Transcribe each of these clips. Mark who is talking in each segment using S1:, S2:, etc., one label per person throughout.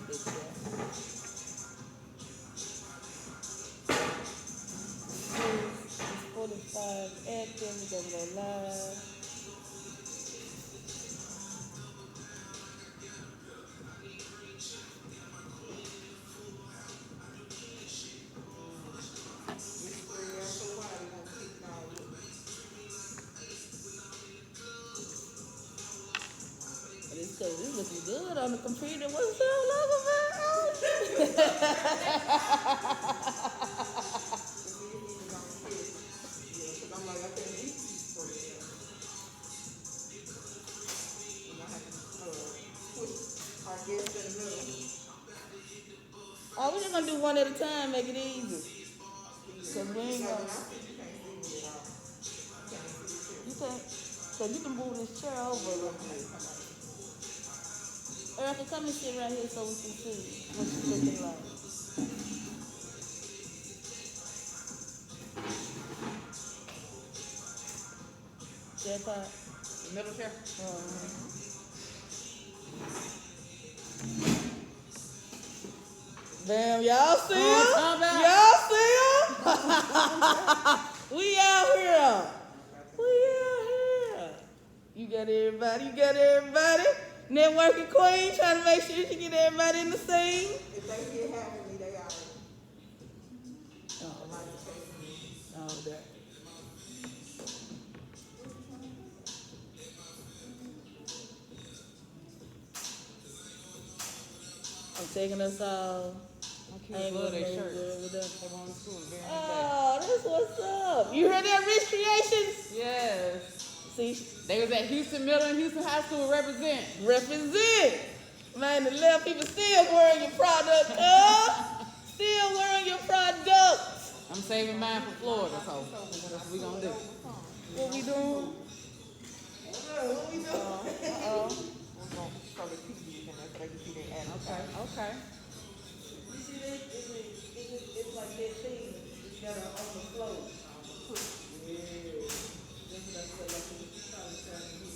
S1: big deal. It's 45 active. We're gonna go live. It's looking good on the computer. What's up, logo man? Oh, we're just gonna do one at a time, make it easy. Cause we ain't gonna. You can't. Cause you can move this chair over a little bit. Ereka, come and sit right here so we can see what she's looking like. Chair top.
S2: The middle chair?
S1: Bam, y'all see him? Y'all see him? We out here. We out here. You got everybody? You got everybody? Networking queen, trying to make sure you get everybody in the scene.
S3: If they get half of me, they all.
S1: Oh, that. I'm taking us all.
S2: I love their shirts.
S1: Oh, that's what's up. You heard that, Rich Creations?
S2: Yes.
S1: See,
S2: they was at Houston Middle and Houston High School represent.
S1: Man, the left people still wearing your product, still wearing your product.
S2: I'm saving mine for Florida, so that's what we gonna do.
S1: What we doing?
S3: What we doing?
S1: Uh-oh.
S3: We're going to show the TV and that's like you see they add.
S2: Okay.
S1: You see this? It's like that thing. It's got an overflow. Yeah. That's what I said. Like it's probably starting here.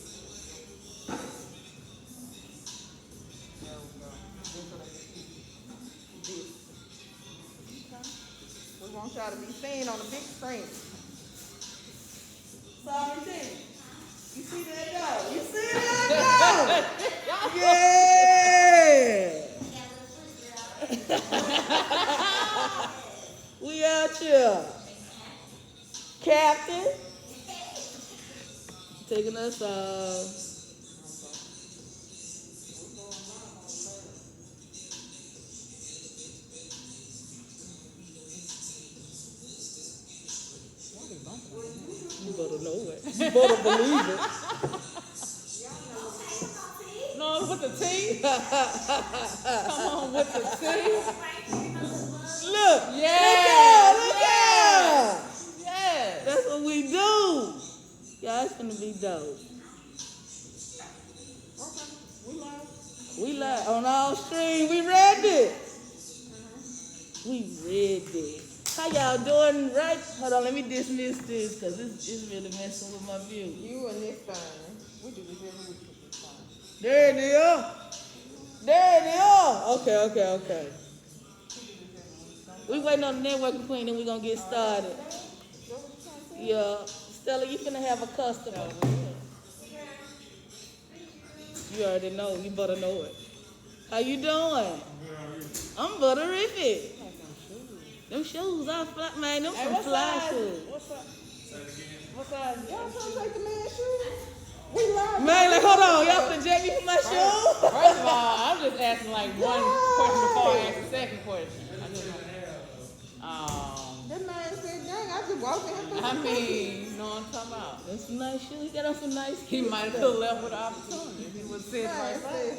S3: There we go. This what I can see. This. We want y'all to be seen on the big screen.
S1: SovereignTea. You see that though? You see that though? Yeah. We out here. Captain. Taking us You better know it. You better believe it.
S2: No, with the tea. Come on, with the tea.
S1: Look.
S2: Yeah.
S1: Look out.
S2: Yes.
S1: That's what we do. Y'all, it's gonna be dope.
S3: Okay. We live.
S1: We live on all streams. We ready. We ready. How y'all doing? Right? Hold on, let me dismiss this because it's really messing with my view.
S3: You and this thing. We do this every week with this thing.
S1: There they are. There they are. Okay. We waiting on the networking queen, then we gonna get started. Yeah, Stella, you finna have a customer. You already know. You better know it. How you doing? I'm butterific. Them shoes are fly, man. Them some fly shoes.
S2: What size?
S3: Y'all trying to take the man's shoes? We live.
S1: Man, like, hold on. Y'all finna jack me for my shoes?
S2: First of all, I'm just asking like one question before I ask the second question.
S3: That man said, dang, I just walked in here.
S2: I mean, you know what I'm talking about.
S1: That's some nice shoes. He got on some nice shoes.
S2: He might have could left with the opportunity. He was sitting right there.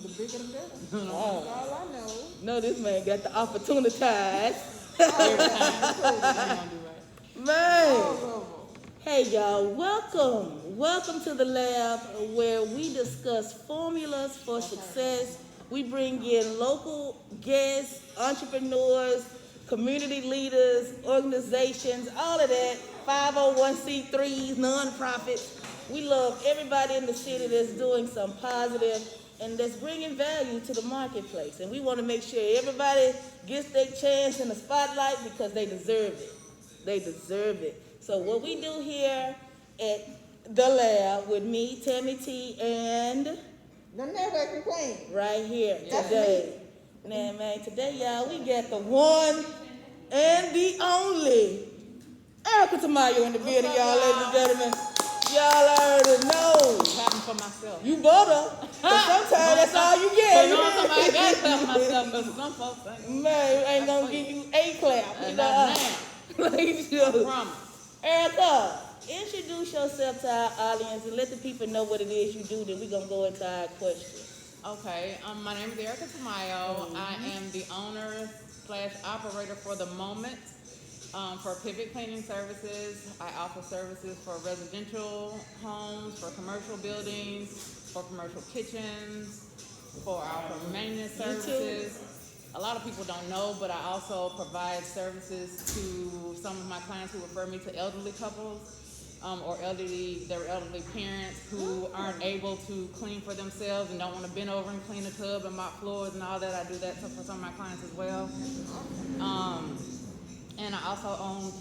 S3: The bigger the better. That's all I know.
S1: No, this man got the opportunity.
S2: Every time.
S1: Man. Hey, y'all. Welcome to the lab where we discuss formulas for success. We bring in local guests, entrepreneurs, community leaders, organizations, all of that, 501c3s, nonprofits. We love everybody in the city that's doing some positive and that's bringing value to the marketplace. And we want to make sure everybody gets their chance in the spotlight because they deserve it. They deserve it. So what we do here at the lab with me, Tami T, and
S3: The networking queen.
S1: right here
S3: That's
S1: today. Now, man, today, y'all, we got the one and the only Ereka Tamayo in the building, y'all, ladies and gentlemen. Y'all already know.
S2: Clapping for myself.
S1: You better, because sometimes that's all you
S2: But
S1: get.
S2: no, somebody I got to clap for myself because some folks ain't.
S1: Man, ain't gonna give you a clap. You know?
S2: Not now.
S1: Like,
S2: I promise.
S1: Ereka, introduce yourself to our audience and let the people know what it is you do. Then we're gonna go into our questions.
S2: Okay, my name is Ereka Tamayo. I am the owner / operator for the moment for Pivot Cleaning Services. I offer services for residential homes, for commercial buildings, for commercial kitchens, for our maintenance services. A lot of people don't know, but I also provide services to some of my clients who refer me to elderly couples. Or their elderly parents who aren't able to clean for themselves and don't want to bend over and clean a tub and mop floors and all that. I do that for some of my clients as well. And I also own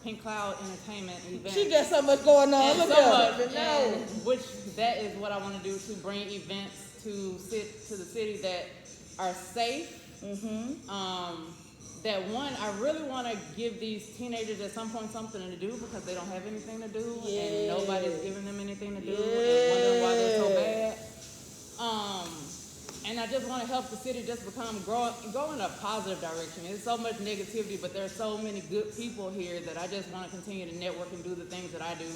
S2: Pink Cloud Entertainment Events.
S1: She got so much going on.
S2: And
S1: Look
S2: so
S1: at
S2: much,
S1: her.
S2: and which that is what I want to do, to bring events to the city that are safe. That one, I really want to give these teenagers at some point something to do because they don't have anything to do, and nobody's giving them anything to do, and wondering why they're so bad. And I just want to help the city just go in a positive direction. There's so much negativity, but there's so many good people here that I just want to continue to network and do the things that I do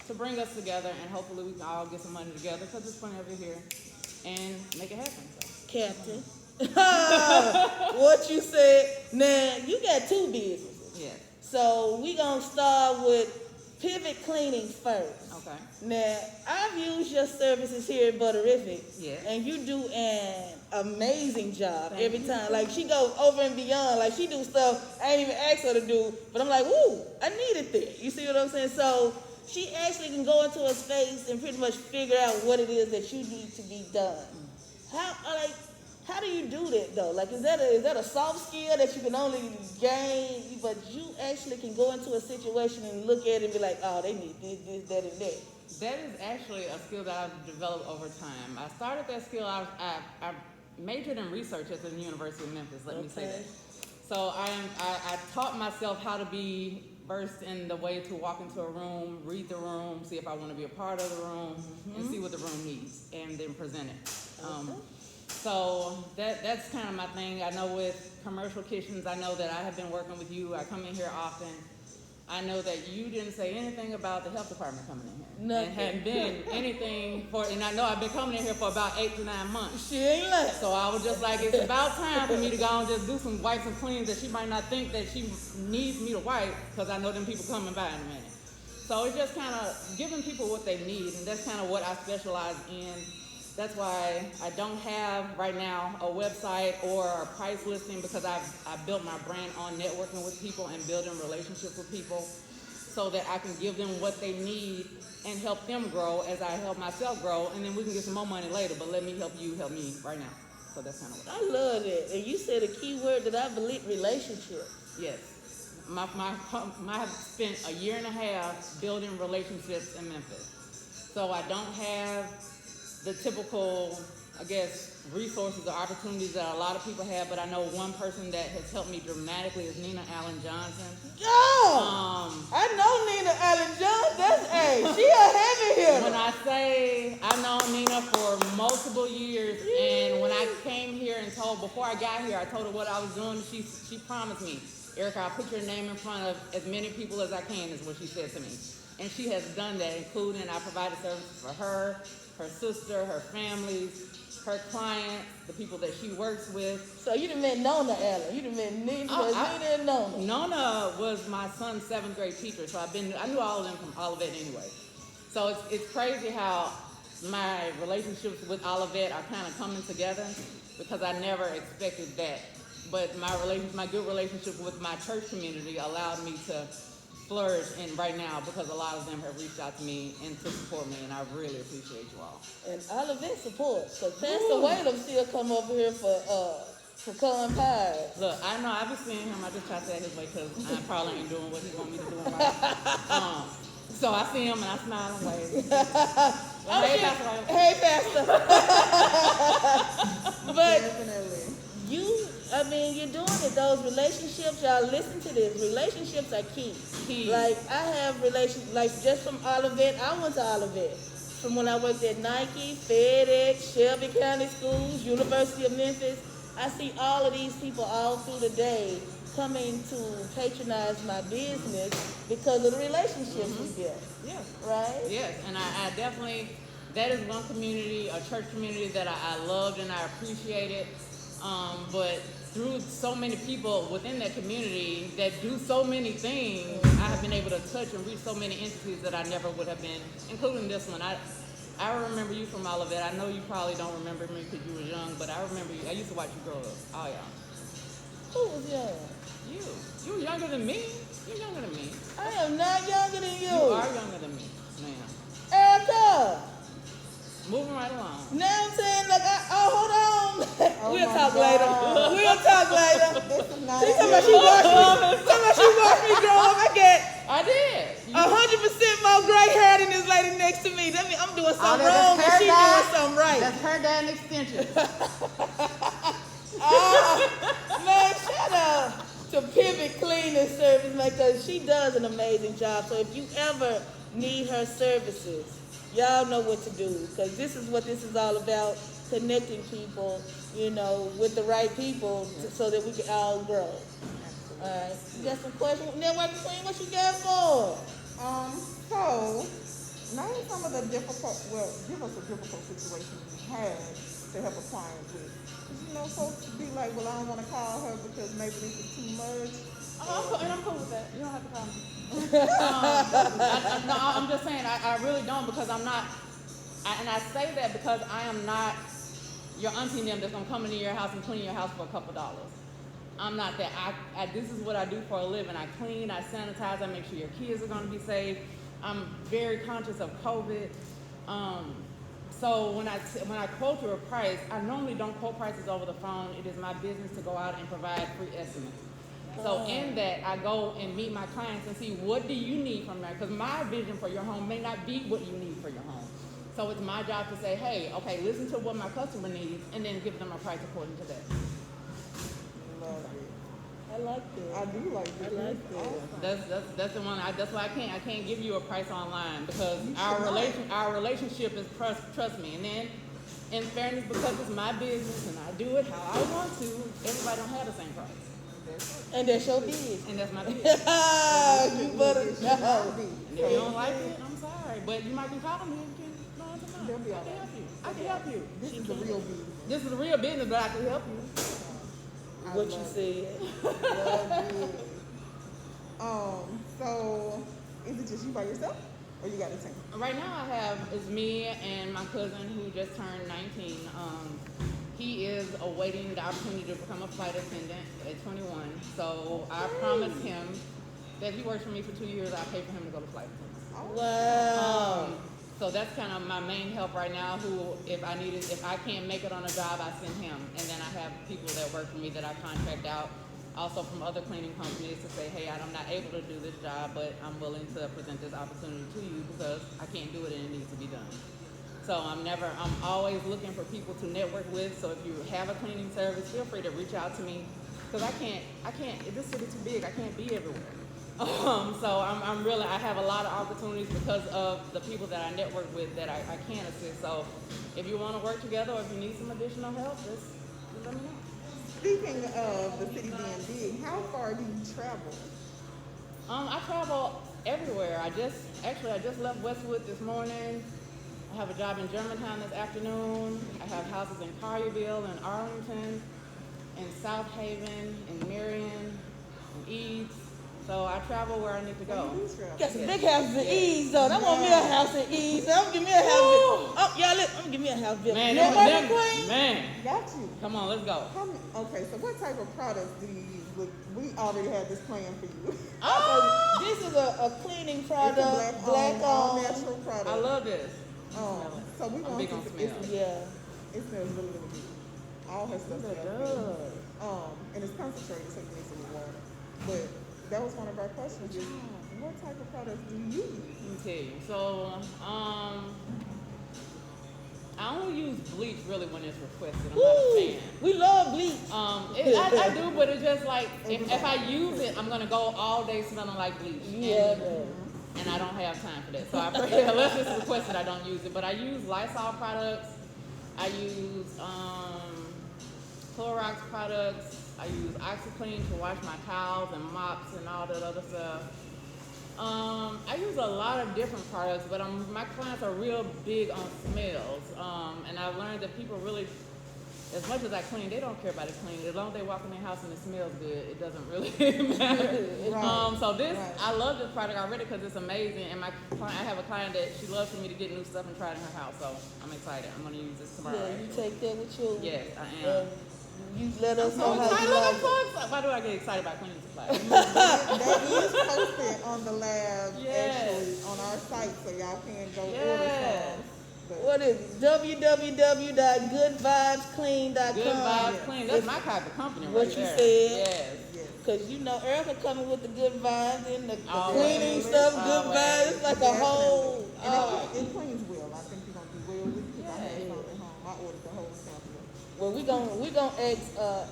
S2: to bring us together, and hopefully we can all get some money together because there's plenty of it here, and make it happen. So.
S1: Captain. What you said. Now, you got two businesses.
S2: Yeah.
S1: So we gonna start with Pivot Cleaning first.
S2: Okay.
S1: Now, I've used your services here at Butterific.
S2: Yeah.
S1: And you do an amazing job
S2: Thank
S1: every
S2: you.
S1: time. Like, she goes over and beyond. Like, she do stuff I ain't even asked her to do. But I'm like, woo, I need it there. You see what I'm saying? So she actually can go into a space and pretty much figure out what it is that you need to be done. How do you do that though? Like, is that a soft skill that you can only gain, but you actually can go into a situation and look at it and be like, oh, they need this, that, and that?
S2: That is actually a skill that I've developed over time. I started that skill, I majored in research at the University of Memphis, let me say that. So I taught myself how to be versed in the way to walk into a room, read the room, see if I want to be a part of the room, and see what the room needs, and then present it. So that's kind of my thing. I know with commercial kitchens, I know that I have been working with you. I come in here often. I know that you didn't say anything about the health department coming in here.
S1: Nothing.
S2: And hadn't been anything and I know I've been coming in here for about 8 to 9 months.
S1: She ain't lying.
S2: So I was just like, it's about time for me to go and just do some wipes and cleans that she might not think that she needs me to wipe, because I know them people coming by in a minute. So it's just kind of giving people what they need, and that's kind of what I specialize in. That's why I don't have right now a website or a price listing, because I built my brand on networking with people and building relationships with people so that I can give them what they need and help them grow as I help myself grow, and then we can get some more money later, but let me help you help me right now. So that's kind of what
S1: I love it. And you said a key word that I believe, relationship.
S2: Yes. I have spent a year and a half building relationships in Memphis. So I don't have the typical, I guess, resources or opportunities that a lot of people have, but I know one person that has helped me dramatically is Nina Allen Johnson.
S1: Oh! I know Nina Allen Johnson. That's she a heavy hitter.
S2: When I say I've known Nina for multiple years, and when I came here and before I got here, I told her what I was doing, she promised me, Ereka, I'll put your name in front of as many people as I can, is what she said to me. And she has done that, including I provided services for her sister, her families, her clients, the people that she works with.
S1: So you done met Nona Allen. You done met Nina, Nina and Nona.
S2: Nona was my son's 7th grade teacher, so I knew all of them from Olivet anyway. So it's crazy how my relationships with Olivet are kind of coming together, because I never expected that. But my good relationship with my church community allowed me to flourish in right now because a lot of them have reached out to me and to support me, and I really appreciate you all.
S1: And all of it support. Because Pastor Whalum still come over here for pecan pie.
S2: Look, I know I be seeing him. I just try to stay his way because I probably ain't doing what he want me to do in life. So I see him and I smile and wave. Like, hey, Pastor Whalum.
S1: Hey, Pastor. But
S3: Definitely.
S1: you're doing it. Those relationships, y'all listen to this. Relationships are key. Like, I have like just from Olivet, I went to Olivet. From when I worked at Nike, FedEx, Shelby County Schools, University of Memphis, I see all of these people all through the day coming to patronize my business because of the relationships we built.
S2: Yes.
S1: Right?
S2: Yes, and I definitely, that is one community, a church community that I loved and I appreciated. But through so many people within that community that do so many things, I have been able to touch and reach so many entities that I never would have been, including this one. I remember you from all of it. I know you probably don't remember me because you were young, but I remember you. I used to watch you grow up. Oh, yeah.
S1: Who was young?
S2: You. You're younger than me. You're younger than me.
S1: I am not younger than you.
S2: You are younger than me, ma'am.
S1: Ereka.
S2: Moving right along.
S1: Now I'm saying, like, hold on. We'll
S3: my
S1: talk
S3: God.
S1: later. We'll talk later.
S3: This is not
S1: She talking about she watched me grow up. I get
S2: I did.
S1: 100% more gray hair than this lady next to me. That means I'm doing something
S3: that's
S1: wrong, but
S3: her
S1: she
S3: dye.
S1: doing something right.
S2: That's her dad extension.
S1: Man, shout out to Pivot Cleaning Service because she does an amazing job. So if you ever need her services, y'all know what to do because this is what this is all about, connecting people, with the right people so that we can all grow. All right. You got some questions? Networking Queen, what you got for?
S3: So, name some of the give us a difficult situation you had to help a client with. 'Cause, folks be like, well, I don't want to call her because maybe this is too much.
S2: I'm cool with that. You don't have to call me. I'm just saying, I really don't because I'm not, and I say that because I am not your auntie and them that's going to come into your house and clean your house for a couple dollars. I'm not that. This is what I do for a living. I clean, I sanitize, I make sure your kids are going to be safe. I'm very conscious of COVID. So when I quote you a price, I normally don't quote prices over the phone. It is my business to go out and provide free estimates. So in that, I go and meet my clients and see what do you need from there, because my vision for your home may not be what you need for your home. So it's my job to say, hey, okay, listen to what my customer needs, and then give them a price according to that.
S3: Love it.
S1: I like that.
S3: I do like it.
S1: I like that.
S2: That's the one. That's why I can't give you a price online because our relationship is trust me. And then, in fairness, because it's my business and I do it how I want to, everybody don't have the same price.
S1: And that's your business.
S2: And that's my business.
S1: You better know.
S2: And if you don't like it, I'm sorry, but you might be calling me and
S3: They'll be all
S2: I can
S3: right.
S2: help you. I can help you.
S3: This is the real business.
S2: This is the real business, but I can help you.
S1: What you said.
S3: Love it. So is it just you by yourself, or you got a team?
S2: Right now it's me and my cousin who just turned 19. He is awaiting the opportunity to become a flight attendant at 21. So I promised him that if he works for me for 2 years, I'll pay for him to go to flight attendant.
S1: Wow.
S2: So that's kind of my main help right now, who if I can't make it on a job, I send him. And then I have people that work for me that I contract out also from other cleaning companies to say, hey, I'm not able to do this job, but I'm willing to present this opportunity to you because I can't do it and it needs to be done. So I'm always looking for people to network with. So if you have a cleaning service, feel free to reach out to me because I can't, this city's too big, I can't be everywhere. So I have a lot of opportunities because of the people that I network with that I can assist. So if you want to work together or if you need some additional help, just let me know.
S3: Speaking of the city being big, how far do you travel?
S2: I travel everywhere. I just left Westwood this morning. I have a job in Germantown this afternoon. I have houses in Collierville and Arlington, in South Haven, in Marion, in Eads. So I travel where I need to go.
S1: Got some big houses in Ease, though. I want me a house in Ease. I'm gonna give me a house. I'm gonna give me a house built.
S2: Man,
S1: Queen.
S3: Got you.
S2: Come on, let's go.
S3: Okay, so what type of products do you use? we already had this plan for you.
S2: Oh,
S1: This is a cleaning
S3: It's
S1: product,
S3: a
S1: black
S3: all
S1: owned.
S3: natural product.
S2: I love this.
S3: So we
S2: I'm
S3: want
S2: big
S3: to.
S2: on smell.
S1: Yeah.
S3: It smells really, really good. All her stuff
S1: It
S3: smells good.
S1: does.
S3: And it's concentrated, so you mix it with water. But that was one of our questions: is what type of products do you use?
S2: Let me tell you. So, I only use bleach really when it's requested. I'm not a
S1: Woo!
S2: fan.
S1: We love bleach.
S2: I do, but it's just like if I use it, I'm gonna go all day smelling like bleach.
S1: Yeah.
S2: And I don't have time for that. So I prefer, unless it's requested, I don't use it. But I use Lysol products. I use Clorox products. I use OxyClean to wash my towels and mops and all that other stuff. I use a lot of different products, but my clients are real big on smells. And I've learned that people really, as much as I clean, they don't care about it clean. As long as they walk in their house and it smells good, it doesn't really matter.
S3: Right.
S2: So this,
S3: Right.
S2: I love this product already because it's amazing. And I have a client that she loves for me to get new stuff and try it in her house. So I'm excited. I'm going to use this tomorrow.
S1: Yeah, you
S2: actually.
S1: take that with you.
S2: Yes, I am.
S1: You let us
S2: So
S1: know how
S2: excited.
S1: you
S2: Look, I'm
S1: like
S2: so
S1: it.
S2: excited. Why do I get excited about cleaning supplies?
S3: That is posted on the lab
S2: Yes.
S3: actually on our site, so y'all can go order
S2: Yes.
S3: some. But
S1: What is it? www.goodvibesclean.com.
S2: Good vibes clean. That's my type of company
S1: What
S2: right
S1: you
S2: there.
S1: said.
S2: Yes.
S3: yes.
S1: Because you know Ereka coming with the good vibes and the
S2: Always.
S1: cleaning stuff, good
S2: Always.
S1: vibes. It's like a whole.
S3: And it cleans well. I think you're gonna do well with it. 'Cause I had some at home. I ordered the whole sample.
S1: Well, we gonna ask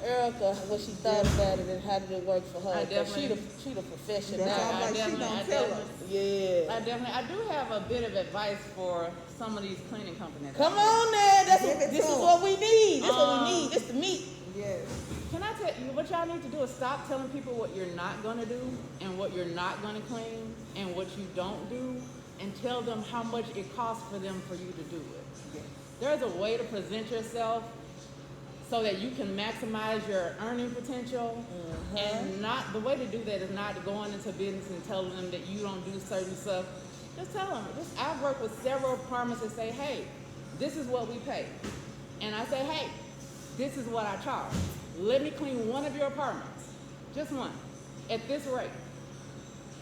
S1: Ereka what she thought about it and how did it work for her.
S2: I
S1: 'Cause she
S2: definitely-
S1: the professional.
S3: That's all
S2: I
S3: like she
S2: definitely-
S3: gonna
S2: I
S3: tell us.
S2: definitely-
S1: Yeah.
S2: I do have a bit of advice for some of these cleaning companies.
S1: Come on, man.
S3: Give it
S1: This
S3: to
S1: is
S3: 'em.
S1: what we need. This is what we need. This the meat.
S3: Yes.
S2: Can I tell you what y'all need to do is stop telling people what you're not gonna do and what you're not gonna clean and what you don't do, and tell them how much it costs for them for you to do it.
S3: Yes.
S2: There's a way to present yourself so that you can maximize your earning potential. And not the way to do that is not going into business and telling them that you don't do certain stuff. Just tell them. I've worked with several apartments that say, hey, this is what we pay. And I say, hey, this is what I charge. Let me clean one of your apartments, just one, at this rate.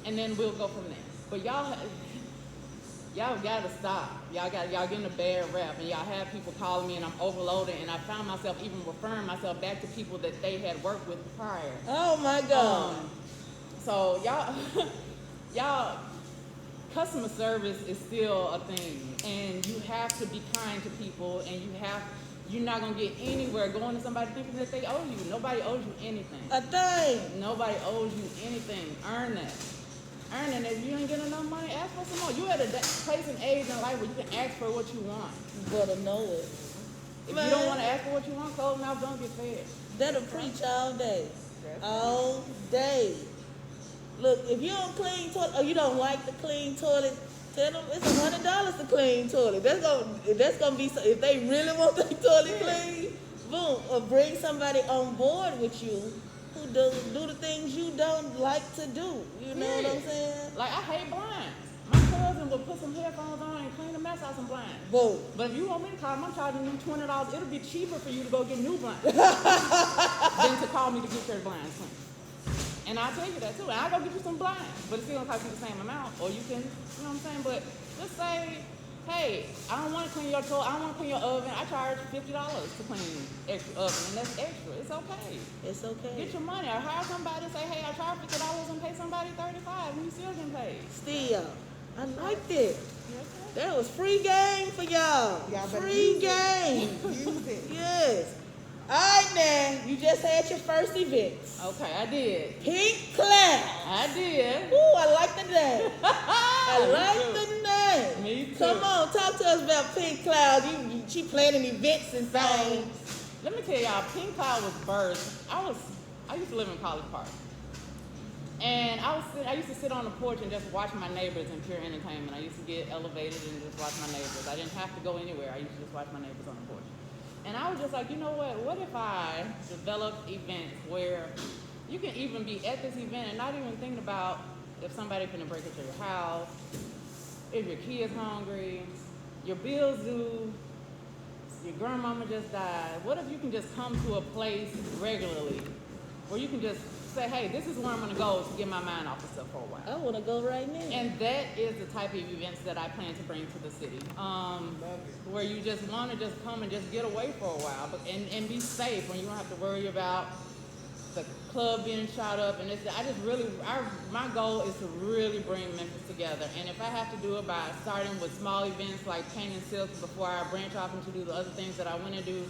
S2: And then we'll go from there. But y'all gotta stop. Y'all getting a bad rap, and y'all have people calling me and I'm overloaded, and I found myself even referring myself back to people that they had worked with prior.
S1: Oh my God.
S2: So y'all, customer service is still a thing, and you have to be kind to people, and you're not gonna get anywhere going to somebody thinking that they owe you. Nobody owes you anything.
S1: A thing.
S2: Nobody owes you anything. Earn that. Earn it. If you ain't getting enough money, ask for some more. You at a place and age in life where you can ask for what you want.
S1: You better know it.
S2: If you don't want to ask for what you want, closed mouth don't get fed.
S1: That'll preach all day. All day. Look, if you don't clean toilet, or you don't like to clean toilet, tell them it's $100 to clean toilet. That's gonna be if they really want their toilet clean. Boom, or bring somebody on board with you who do the things you don't like to do. You know what I'm saying?
S2: Like, I hate blinds. My cousin would put some headphones on and clean the mess out some blinds.
S1: Boom.
S2: But if you want me to call them, I'm charging them $20. It'll be cheaper for you to go get new blinds than to call me to get your blinds cleaned. And I'll tell you that too. And I'll go get you some blinds, but it's still gonna cost you the same amount. Or you can, you know what I'm saying? But just say, hey, I don't want to clean your toilet. I don't want to clean your oven. I charge $50 to clean extra oven, and that's extra. It's okay.
S1: It's okay.
S2: Get your money. Or hire somebody and say, hey, I charge $50 and pay somebody $35, and you still getting paid.
S1: Still, I liked it. That was free game for y'all.
S3: Y'all better
S1: Free
S3: use it.
S1: game.
S3: Use it.
S1: Yes. All right, now you just had your first event.
S2: Okay, I did.
S1: Pink Cloud.
S2: I did.
S1: Ooh, I like the name. I like the name.
S2: Me too.
S1: Come on, talk to us about Pink Cloud. She planning events and things.
S2: Let me tell y'all, Pink Cloud was birthed. I used to live in College Park. And I used to sit on the porch and just watch my neighbors in pure entertainment. I used to get elevated and just watch my neighbors. I didn't have to go anywhere. I used to just watch my neighbors on the porch. And I was just like, you know what if I develop events where you can even be at this event and not even thinking about if somebody finna break into your house, if your kid's hungry, your bills due, your grandmama just died. What if you can just come to a place regularly where you can just say, hey, this is where I'm going to go to get my mind off of stuff for a while.
S1: I want to go right now.
S2: And that is the type of events that I plan to bring to the city, where you just want to just come and just get away for a while, and be safe, when you don't have to worry about the club being shot up. And my goal is to really bring Memphis together. And if I have to do it by starting with small events like painting silks before I branch off into do the other things that I want to do,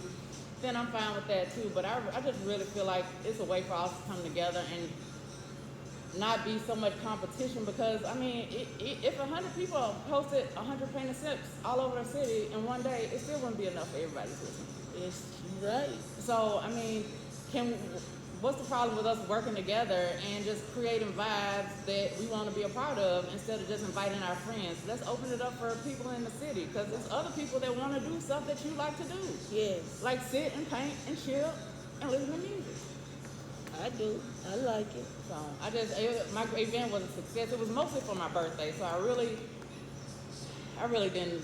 S2: then I'm fine with that too. But I just really feel like it's a way for us to come together and not be so much competition, because I mean, if 100 people posted 100 painted silks all over the city in one day, it still wouldn't be enough for everybody to listen.
S1: It's right.
S2: So I mean, what's the problem with us working together and just creating vibes that we want to be a part of, instead of just inviting our friends? Let's open it up for people in the city, because there's other people that want to do stuff that you like to do.
S1: Yes.
S2: Like sit and paint and chill and listen to music.
S1: I do. I like it.
S2: So my event was a success. It was mostly for my birthday, so I really didn't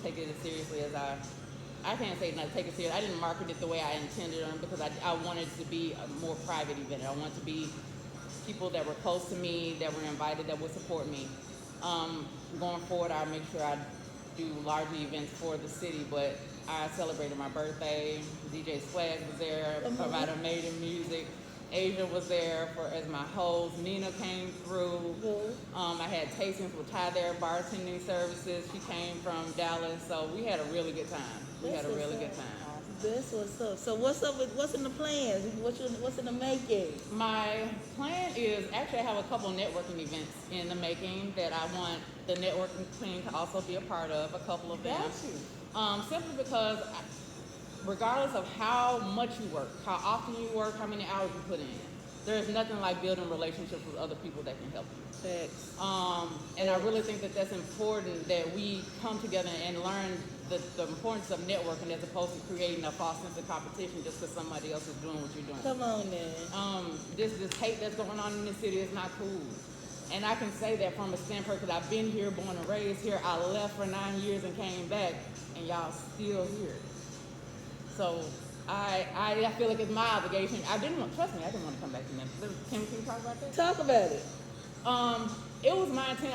S2: take it as seriously as I can't say not take it serious. I didn't market it the way I intended on, because I wanted it to be a more private event. I wanted to be people that were close to me, that were invited, that would support me. Going forward, I'll make sure I do larger events for the city, but I celebrated my birthday. DJ Swag was there, provided amazing music. Asia was there as my host. Nina came through. I had tastings with Ty there, bartending services. She came from Dallas, so we had a really good time. That's
S1: what's up. So what's in the plans? What's in the making?
S2: My plan is, actually I have a couple networking events in the making that I want the networking team to also be a part of, a couple of them. Simply because regardless of how much you work, how often you work, how many hours you put in, there's nothing like building relationships with other people that can help you.
S1: Thanks.
S2: And I really think that that's important, that we come together and learn the importance of networking, as opposed to creating a false sense of competition just because somebody else is doing what you're doing.
S1: Come on, man.
S2: This hate that's going on in this city is not cool. And I can say that from a standpoint, because I've been here, born and raised here. I left for 9 years and came back, and y'all still here. So I feel like it's my obligation. Trust me, I didn't want to come back to Memphis. Can we talk about that?
S1: Talk about it.
S2: It was my intent.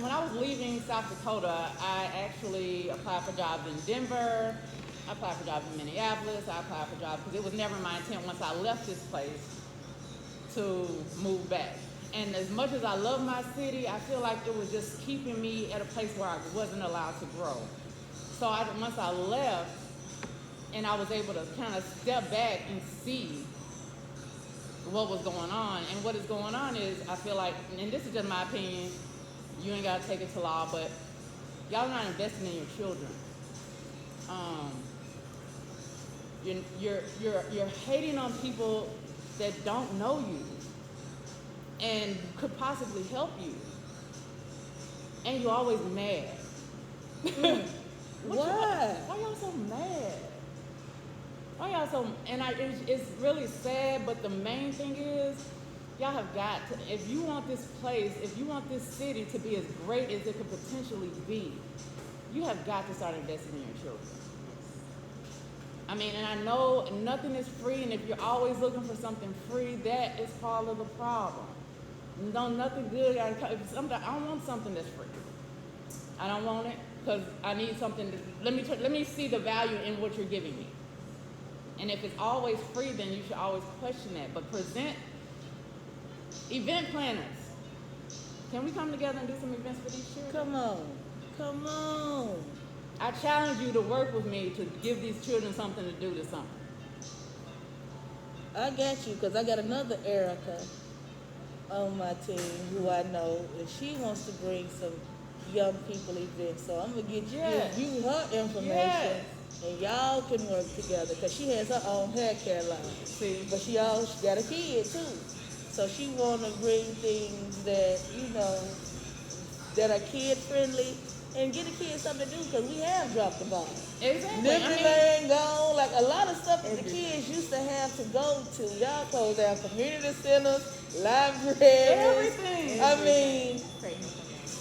S2: When I was leaving South Dakota, I actually applied for jobs in Denver. I applied for jobs in Minneapolis. I applied for jobs, because it was never my intent once I left this place to move back. And as much as I love my city, I feel like it was just keeping me at a place where I wasn't allowed to grow. So once I left, and I was able to kind of step back and see what was going on. And what is going on is, I feel like, and this is just my opinion, you ain't got to take it to law, but y'all not investing in your children. You're hating on people that don't know you and could possibly help you. And you're always mad.
S1: Why?
S2: Why y'all so mad? It's really sad, but the main thing is, y'all have got to, if you want this city to be as great as it could potentially be, you have got to start investing in your children. I mean, and I know nothing is free, and if you're always looking for something free, that is part of the problem. No, nothing good. I don't want something that's free. I don't want it, because I need something. Let me see the value in what you're giving me. And if it's always free, then you should always question that. But present event planners. Can we come together and do some events for these children?
S1: Come on.
S2: I challenge you to work with me to give these children something to do this summer.
S1: I got you, because I got another Ereka on my team who I know, and she wants to bring some young people events. So I'm going to get you her information.
S2: Yes.
S1: And y'all can work together, because she has her own hair care line.
S2: See?
S1: But she got a kid too. So she want to bring things that, that are kid friendly, and get the kids something to do, because we have dropped the ball.
S2: Exactly.
S1: Everything gone. Like a lot of stuff that the kids used to have to go to. Y'all closed down community centers, libraries.
S2: Everything.
S1: I mean,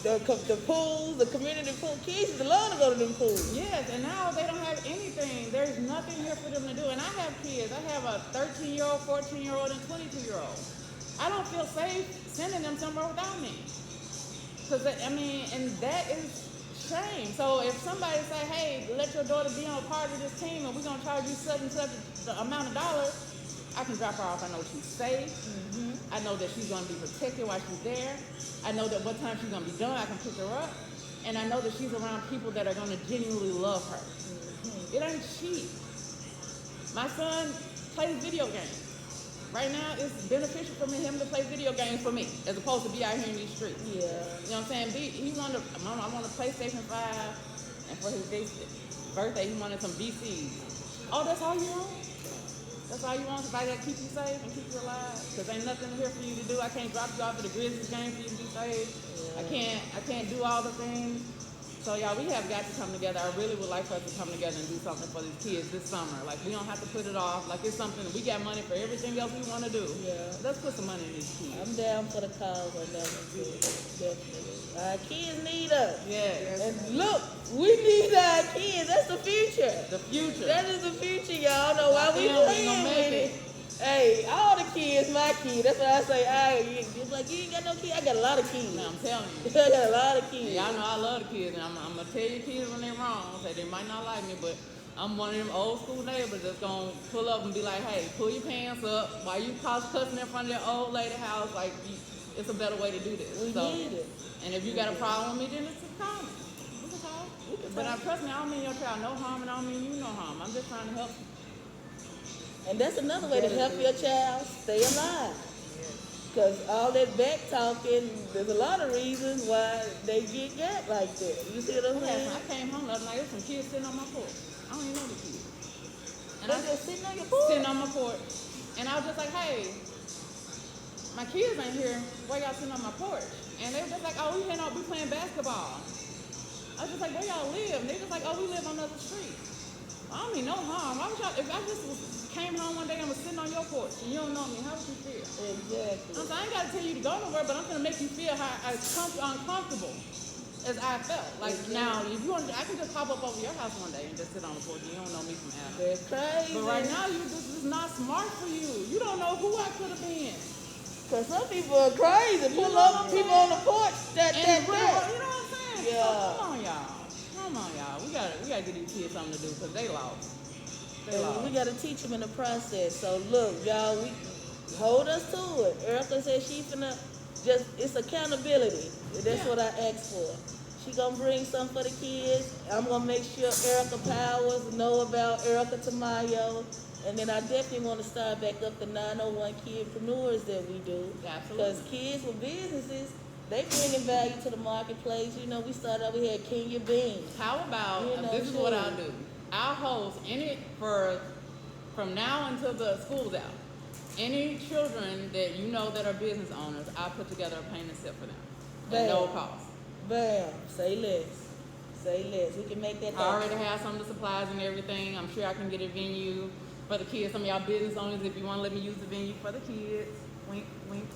S1: the pools, the community pool. Kids used to love to go to them pools.
S2: Yes, and now they don't have anything. There's nothing here for them to do. And I have kids. I have a 13-year-old, 14-year-old, and 22-year-old. I don't feel safe sending them somewhere without me. Because, and that is shame. So if somebody say, hey, let your daughter be on part of this team and we're going to charge you such and such the amount of dollars, I can drop her off. I know she's safe. Mm-hmm. I know that she's going to be protected while she's there. I know that what time she's going to be done, I can pick her up. And I know that she's around people that are going to genuinely love her. Mm-hmm. It ain't cheap. My son plays video games. Right now, it's beneficial for him to play video games for me, as opposed to be out here in these streets.
S1: Yeah.
S2: You know what I'm saying? He wanted, Mom, I want a PlayStation 5, and for his birthday, he wanted some VCs. Oh, that's all you want? That's all you want? Somebody that keep you safe and keep you alive? Because ain't nothing here for you to do. I can't drop you off at the Grizzlies game for you to be safe. Yeah. I can't do all the things. So y'all, we have got to come together. I really would like for us to come together and do something for these kids this summer. Like, we don't have to put it off. Like, it's something, we got money for everything else we want to do.
S1: Yeah.
S2: Let's put some money in these kids.
S1: I'm down for the cause on that one too. Definitely. Our kids need us.
S2: Yeah.
S1: And look, we need our kids. That's the future.
S2: The future.
S1: That is the future, y'all. Know why we playing with it. Hey, all the kids, my kids. That's what I say. It's like, you ain't got no kids. I got a lot of kids.
S2: No, I'm telling you.
S1: I got a lot of kids.
S2: Y'all know I love the kids, and I'm going to tell you kids when they're wrong. Say they might not like me, but I'm one of them old school neighbors that's going to pull up and be like, hey, pull your pants up. Why you cussing in front of your old lady house? Like, it's a better way to do this.
S1: We need it.
S2: And if you got a problem with me, then it's a problem. We can talk. But trust me, I don't mean your child no harm, and I don't mean you no harm. I'm just trying to help you.
S1: And that's another way to help your child stay alive. Because all that back talking, there's a lot of reasons why they get like that. You see what I'm saying?
S2: I came home the other night, there's some kids sitting on my porch. I don't even know the kids. And
S1: They're just sitting on your porch?
S2: Sitting on my porch. And I was just like, hey, my kids ain't here. Why y'all sitting on my porch? And they were just like, oh, we playing basketball. I was just like, where y'all live? And they just like, oh, we live on another street. I don't mean no harm. If I just came home one day and was sitting on your porch and you don't know me, how would you feel?
S1: Exactly.
S2: I ain't got to tell you to go nowhere, but I'm going to make you feel uncomfortable as I felt. Like, now, if you want, I can just pop up over your house one day and just sit on the porch and you don't know me from Adam.
S1: That's crazy.
S2: But right now, this is not smart for you. You don't know who I could have been.
S1: Because some people are crazy. Pull up people on the porch. That.
S2: You know what I'm saying?
S1: Yeah.
S2: So, come on, y'all. We gotta give these kids something to do because they lost.
S1: We got to teach them in the process. So look, y'all, we hold us to it. Ereka said she finna it's accountability. That's what I asked for. She gonna bring something for the kids. I'm gonna make sure Ereka Powers know about Ereka Tamayo. And then I definitely want to start back up the 901 kidpreneurs that we do.
S2: Absolutely.
S1: Because kids with businesses, they bringing value to the marketplace. You know, we started over here at Kenya Beans.
S2: How about, this is what I'll do. I'll host from now until the school's out, any children that you know that are business owners, I'll put together a paint and sip for them. At no cost.
S1: Bam. Say less. Say less. We can make that happen.
S2: I already have some of the supplies and everything. I'm sure I can get a venue for the kids. Some of y'all business owners, if you want to let me use the venue for the kids. Wink, wink.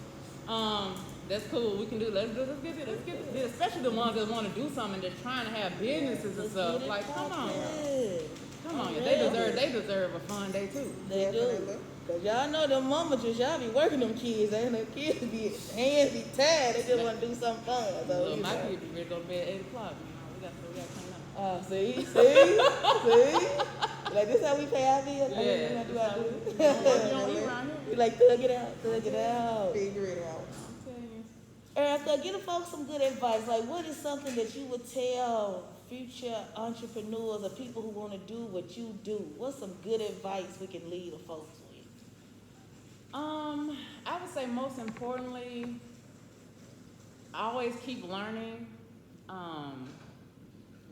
S2: That's cool. We can do. Let's get it. Especially the ones that want to do something, that's trying to have businesses and stuff. Like, come on, y'all. They deserve a fun day too.
S1: They do. Cause y'all know them mamas y'all be working them kids, and them kids hands be tired. They just want to do something fun. So,
S2: my kids be ready to go to bed at 8 o'clock. We got to clean up.
S1: See. Like, this how we pay our bills?
S2: Yeah.
S1: Do our bills?
S2: You don't eat around here.
S1: We like, thug it out.
S3: Figure it out.
S1: Ereka, give the folks some good advice. Like, what is something that you would tell future entrepreneurs or people who want to do what you do? What's some good advice we can leave the folks with?
S2: I would say most importantly, always keep learning.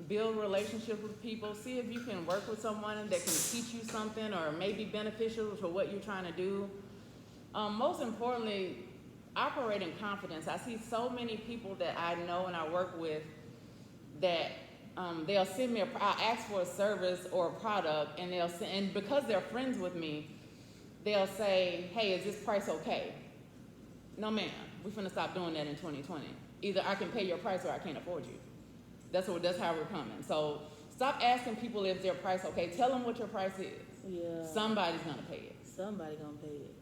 S2: Build relationships with people. See if you can work with someone that can teach you something or may be beneficial to what you're trying to do. Most importantly, operate in confidence. I see so many people that I know and I work with that they'll send me I'll ask for a service or a product, and and because they're friends with me, they'll say, hey, is this price okay? No, ma'am, we're finna stop doing that in 2020. either I can pay your price or I can't afford you. That's how we're coming. So stop asking people if their price okay. Tell them what your price is.
S1: Yeah.
S2: Somebody's gonna pay it.
S1: Somebody gonna pay it.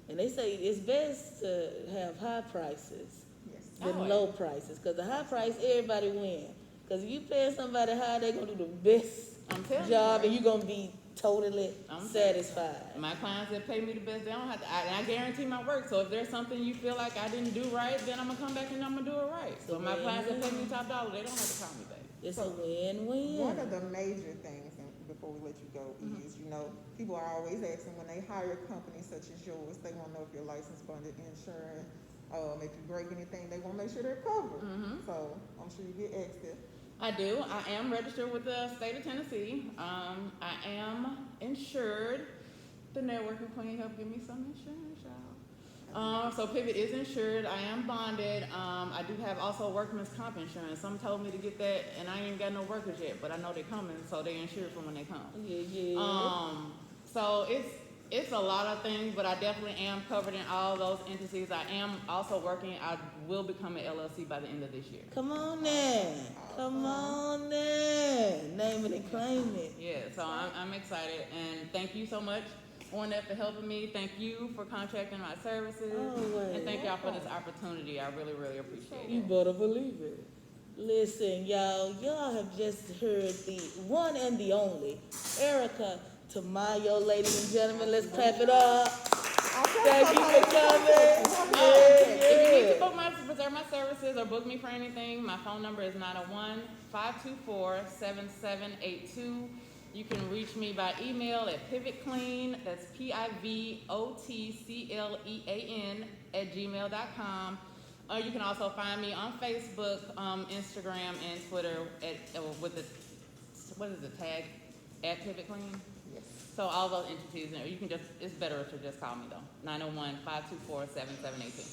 S1: And they say it's best to have high prices than
S2: Oh,
S1: low prices, because the high price, everybody win. Because if you pay somebody high, they're gonna do the best
S2: I'm telling
S1: job,
S2: you.
S1: and you're gonna be totally
S2: I'm
S1: satisfied.
S2: My clients that pay me the best, they don't have to. I guarantee my work. So if there's something you feel like I didn't do right, then I'm gonna come back and I'm gonna do it right. So my clients that pay me top dollar, they don't have to call me back.
S1: It's a win-win.
S3: One of the major things, and before we let you go, is, people are always asking when they hire a company such as yours, they want to know if you're licensed, funded, insurance. If you break anything, they want to make sure they're covered. So I'm sure you get asked it.
S2: I do. I am registered with the state of Tennessee. I am insured. The networking queen helped give me some insurance, y'all. So Pivot is insured. I am bonded. I do have also workman's comp insurance. Some told me to get that, and I ain't got no workers yet, but I know they're coming, so they're insured for when they come.
S1: Yeah.
S2: So it's a lot of things, but I definitely am covered in all those entities. I am also working. I will become an LLC by the end of this year.
S1: Come on then. Come on then. Name it and claim it.
S2: Yeah, so I'm excited, and thank you so much, ONF, for helping me. Thank you for contracting my services, and thank y'all for this opportunity. I really, really appreciate
S1: You
S2: it.
S1: better believe it. Listen, y'all have just heard the one and the only Ereka Tamayo, ladies and gentlemen. Let's clap it up. Thank you for coming.
S2: If you need to reserve my services or book me for anything, my phone number is 901-524-7782. You can reach me by email at pivotclean, that's PIVOTCLEAN @gmail.com. Or you can also find me on Facebook, Instagram, and Twitter with the tag @pivotclean.
S3: Yes.
S2: So all those entities, you can it's better to just call me though, 901-524-7782.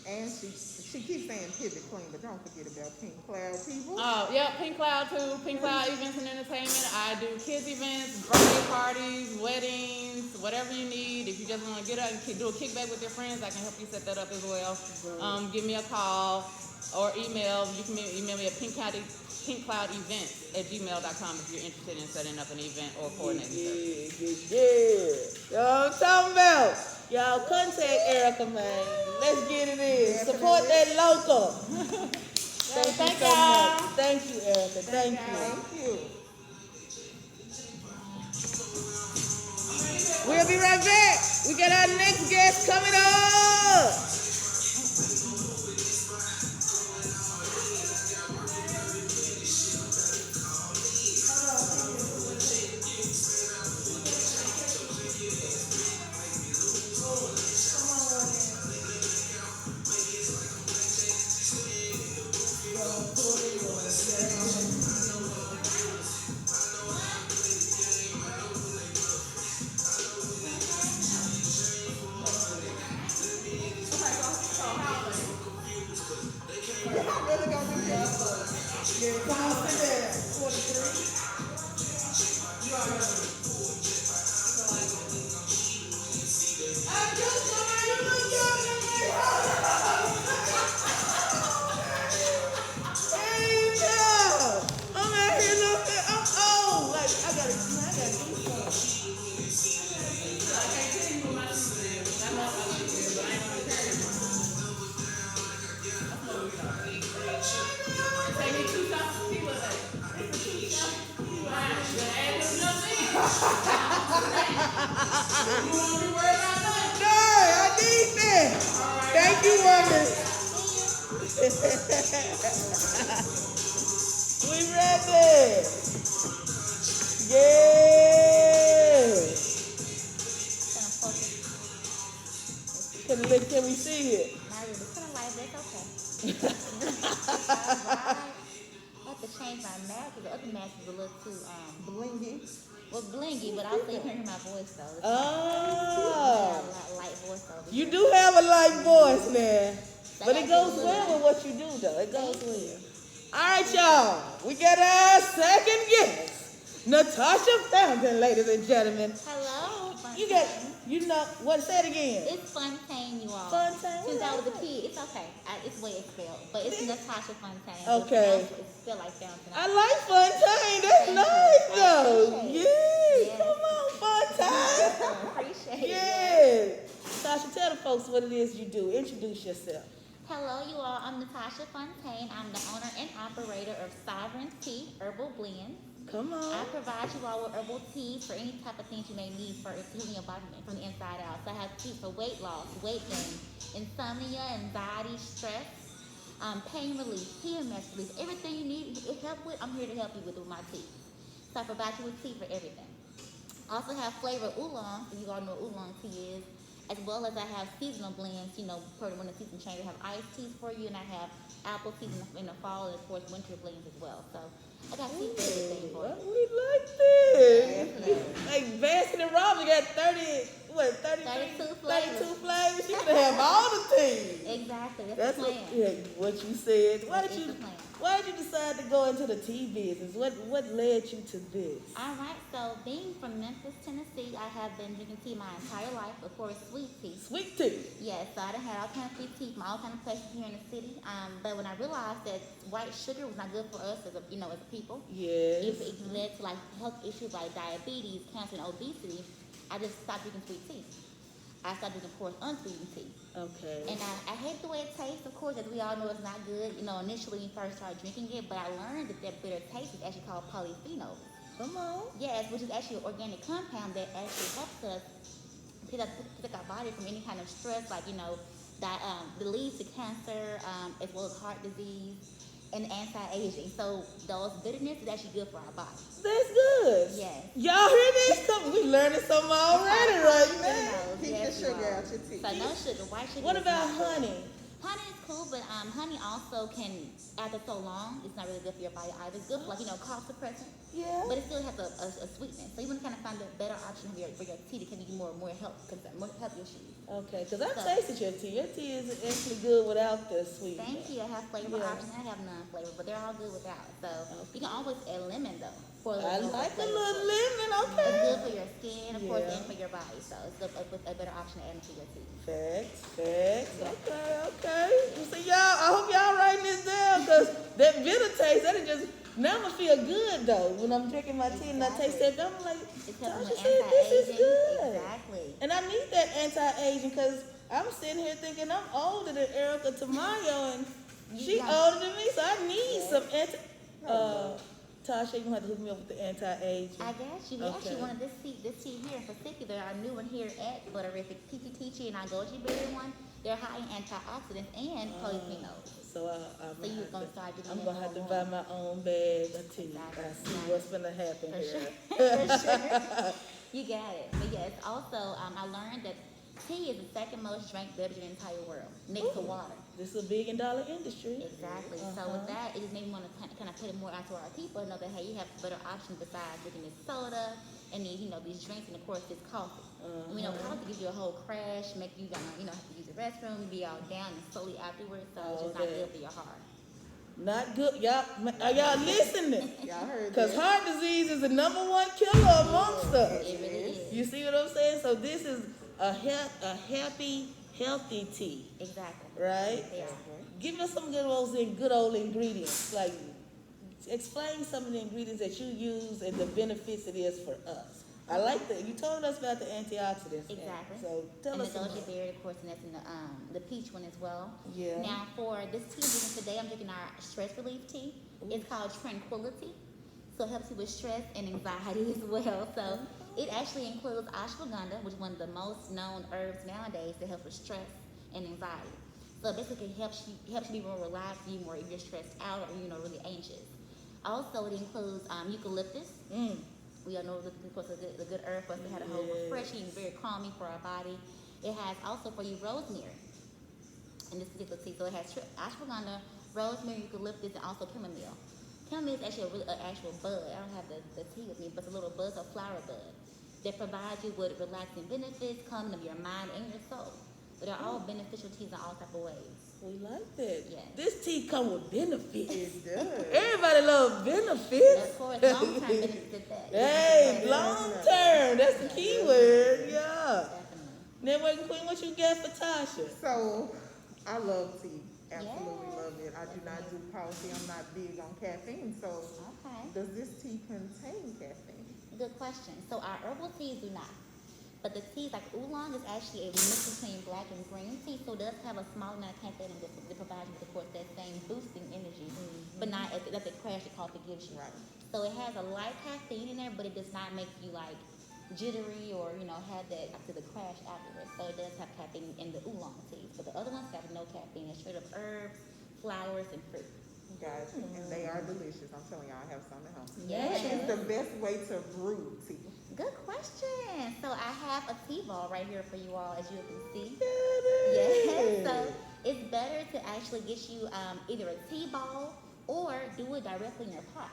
S3: And she keeps saying Pivot Clean, but don't forget about Pink Cloud people.
S2: Oh, yeah, Pink Cloud too. Pink Cloud Events and Entertainment. I do kids events, birthday parties, weddings, whatever you need. If you just want to get up and do a kickback with your friends, I can help you set that up as well. Give me a call or email. You can email me at pinkcloudevents@gmail.com if you're interested in setting up an event or coordinating services.
S1: Yeah. Y'all talking about? Y'all contact Ereka, man. Let's get it in. Support that local. Thank you so much. Thank you, Ereka. Thank you.
S3: Thank you.
S1: We'll be right back. We got our next guest coming up. Thank you, woman. We ready. Yeah. Can we see it?
S4: Not really. Kind of like that's okay. I have to change my mask because the other mask is a little too
S3: Blingy.
S4: well blingy, but also you can hear my voice though.
S1: Oh.
S4: I have a light voice though.
S1: You do have a light voice, man. But it goes well with what you do, though. It goes well. All right, y'all. We got our second guest, Natasha Fountain, ladies and gentlemen.
S4: Hello.
S1: You You know what? Say it again.
S4: It's Fontaine, you all.
S1: Fontaine,
S4: Since I was a
S1: what?
S4: kid, it's okay. It's the way it's spelled, but it's Natasha Fontaine.
S1: Okay.
S4: It's spelled like fountain.
S1: I like Fontaine. That's
S4: Thank you.
S1: nice,
S4: I
S1: though.
S4: appreciate it.
S1: Yeah,
S4: Yes.
S1: come on, Fontaine.
S4: Appreciate it.
S1: Yeah. Tasha, tell the folks what it is you do. Introduce yourself.
S4: Hello, you all. I'm Natasha Fontaine. I'm the owner and operator of SovereignTea Herbal Blend.
S1: Come
S4: I
S1: on.
S4: provide you all with herbal teas for any type of things you may need for healing your body from the inside out. So I have teas for weight loss, weight gain, insomnia, anxiety, stress, pain relief, PMS relief, everything you need help with, I'm here to help you with my tea. So I provide you with tea for everything. I also have flavored oolong, if you all know what oolong tea is, as well as I have seasonal blends, for when the season changes. I have iced teas for you, and I have apple teas in the fall, and of course winter blends as well. So I got tea for everything for you.
S1: We like this. Like Baskin and Robbins got 32 flavors. You can have all the teas.
S4: Exactly, that's the plan.
S1: What you said. Why
S4: That
S1: did
S4: is
S1: you
S4: the plan.
S1: Why did you decide to go into the tea business? What led you to this?
S4: All right, so being from Memphis, Tennessee, I have been drinking tea my entire life, of course, sweet tea.
S1: Sweet tea.
S4: Yes, so I done had all kinds of sweet tea from all kinds of places here in the city. But when I realized that white sugar was not good for us as a people,
S1: Yes.
S4: it led to like health issues like diabetes, cancer, and obesity. I just stopped drinking sweet tea. I started drinking, of course, unsweetened tea.
S1: Okay.
S4: And I hate the way it tastes, of course, as we all know it's not good. Initially when you first started drinking it, but I learned that that bitter taste is actually called polyphenol.
S1: Come on.
S4: Yes, which is actually an organic compound that actually helps us protect our body from any kind of stress, like, that leads to cancer, as well as heart disease and anti-aging. So those bitterness is actually good for our body.
S1: That's good.
S4: Yes.
S1: Y'all hear this? We learning something already right now.
S3: Keep the sugar out your tea.
S4: So no sugar, white sugar.
S1: What
S4: is
S1: about
S4: not good.
S1: honey?
S4: Honey is cool, but honey also can, after so long, it's not really good for your body either. It's good for, cough suppressant,
S1: Yeah.
S4: but it still has a sweetness. So you want to kind of find a better option for your tea to give you more health issues.
S1: Okay, because I
S4: So-
S1: tasted your tea. Your tea is actually good without the sweet.
S4: Thank you. I have flavor
S1: Yeah.
S4: options. I have non-flavor, but they're all good without. So
S1: Okay.
S4: you can always add lemon though. For
S1: I
S4: little
S1: like a
S4: flavor.
S1: little lemon,
S4: It's
S1: okay.
S4: good for your skin, of course,
S1: Yeah.
S4: and for your body. So it's a better option to add into your tea.
S1: Facts. Okay. So y'all, I hope y'all writing this down because that bitter taste, that'll just, now I'm gonna feel good though. When I'm drinking my tea and I taste that, I'm like,
S4: It's helping
S1: Tasha
S4: with
S1: said this is
S4: anti-aging.
S1: good.
S4: Exactly.
S1: And I need that anti-aging because I'm sitting here thinking I'm older than Ereka Tamayo and she
S4: Yeah.
S1: older than me, so I need some Tasha, you gonna have to hook me up with the anti-aging.
S4: I guess you
S1: Okay.
S4: actually wanted this tea here in particular. Our new one here at Butterific, PPT tea and our goji berry one. They're high in antioxidants and polyphenols.
S1: So
S4: So you gonna start getting
S1: I'm
S4: in
S1: gonna have to
S4: more
S1: buy my own bag of tea.
S4: Exactly.
S1: I see what's gonna happen
S4: For
S1: here.
S4: sure. For sure. You got it. But yes, also I learned that tea is the second most drank beverage in the entire world, next to water.
S1: This is a $1 billion industry.
S4: Exactly. So with that, it just made me want to kind of put it more out to our people, know that hey, you have better options besides drinking this soda and these drinks, and of course this coffee. And we know coffee gives you a whole crash, make you have to use the restroom, be all down and slowly afterwards. So it's just not good for your heart.
S1: Not good. Y'all, are y'all listening?
S3: Y'all heard
S1: Because
S3: that?
S1: heart disease is the #1 killer amongst us.
S4: It really is.
S1: You see what I'm saying? So this is a healthy tea,
S4: Exactly.
S1: right?
S4: They are.
S1: Give us some good old ingredients. Like, explain some of the ingredients that you use and the benefits it is for us. I like that. You told us about the antioxidants.
S4: Exactly.
S1: So tell
S4: And
S1: us
S4: the
S1: about
S4: goji berry, of course, and that's in the peach one as well.
S1: Yeah.
S4: Now for this tea I'm drinking today, I'm drinking our stress relief tea. It's called Tranquility. So it helps you with stress and anxiety as well. So it actually includes ashwagandha, which is one of the most known herbs nowadays that help with stress and anxiety. So it basically helps you be more relaxed, be more if you're stressed out or really anxious. Also, it includes eucalyptus. We all know that of course a good herb for us to have a whole refreshing, very calming for our body. It has also for you rosemary in this particular tea. So it has ashwagandha, rosemary, eucalyptus, and also chamomile. Chamomile is actually an actual bud. I don't have the tea with me, but it's a little bud, a flower bud that provides you with relaxing benefits, calming of your mind and your soul. So they're all beneficial teas in all type of ways.
S1: We like that.
S4: Yes.
S1: This tea come with benefits.
S3: It does.
S1: Everybody loves benefits.
S4: Of course, long-term benefits at that.
S1: Hey, long term. That's the key word. Yeah.
S4: Definitely.
S1: Networking Queen, what you got for Tasha?
S3: So, I love tea. Absolutely
S4: Yes.
S3: love it. I do not do coffee. I'm not big on caffeine. So,
S4: Okay.
S3: does this tea contain caffeine?
S4: Good question. So our herbal teas do not. But the teas like oolong is actually a mix between black and green tea, so it does have a small amount of caffeine that provides you with, of course, that same boosting energy, but not at the crash that coffee gives you.
S3: Right.
S4: So it has a light caffeine in there, but it does not make you like jittery or have that after the crash afterwards. So it does have caffeine in the oolong teas, but the other ones have no caffeine. It's straight up herbs, flowers, and fruit.
S3: Gotcha. And they are delicious. I'm telling y'all, I have some at home.
S4: Yes.
S3: What is the best way to brew tea?
S4: Good question. So I have a tea ball right here for you all, as you can see.
S1: Yes.
S4: Yes. So it's better to actually get you either a tea ball or do it directly in your pot,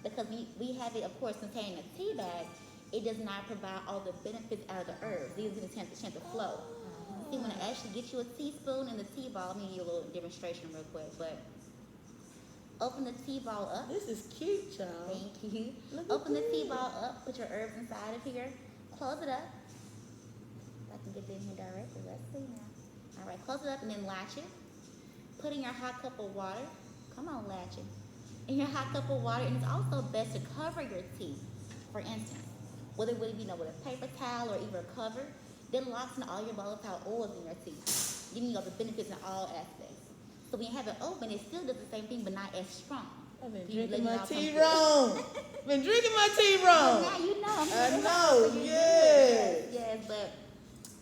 S4: because we have it, of course, containing a tea bag. It does not provide all the benefits out of the herbs. These are the chance to flow. So you want to actually get you a teaspoon in the tea ball. Let me give you a little demonstration real quick, but open the tea ball up.
S1: This is cute, child.
S4: Thank you.
S1: Look at
S4: Open the tea
S1: this.
S4: ball up, put your herbs inside of here, close it up. If I can get it in here directly, let's see now. All right, close it up and then latch it. Put in your hot cup of water. Come on, latch it. In your hot cup of water, and it's also best to cover your tea, for instance. Whether it would be with a paper towel or even a cover, then locks in all your volatile oils in your tea, giving you all the benefits in all aspects. So when you have it open, it still does the same thing, but not as strong.
S1: I've been
S4: You
S1: drinking
S4: let it
S1: my
S4: all
S1: tea
S4: come
S1: wrong. Been drinking my tea
S4: Well,
S1: wrong.
S4: now you know.
S1: I
S4: here to
S1: know,
S4: help for you.
S1: yes.
S4: Yes, but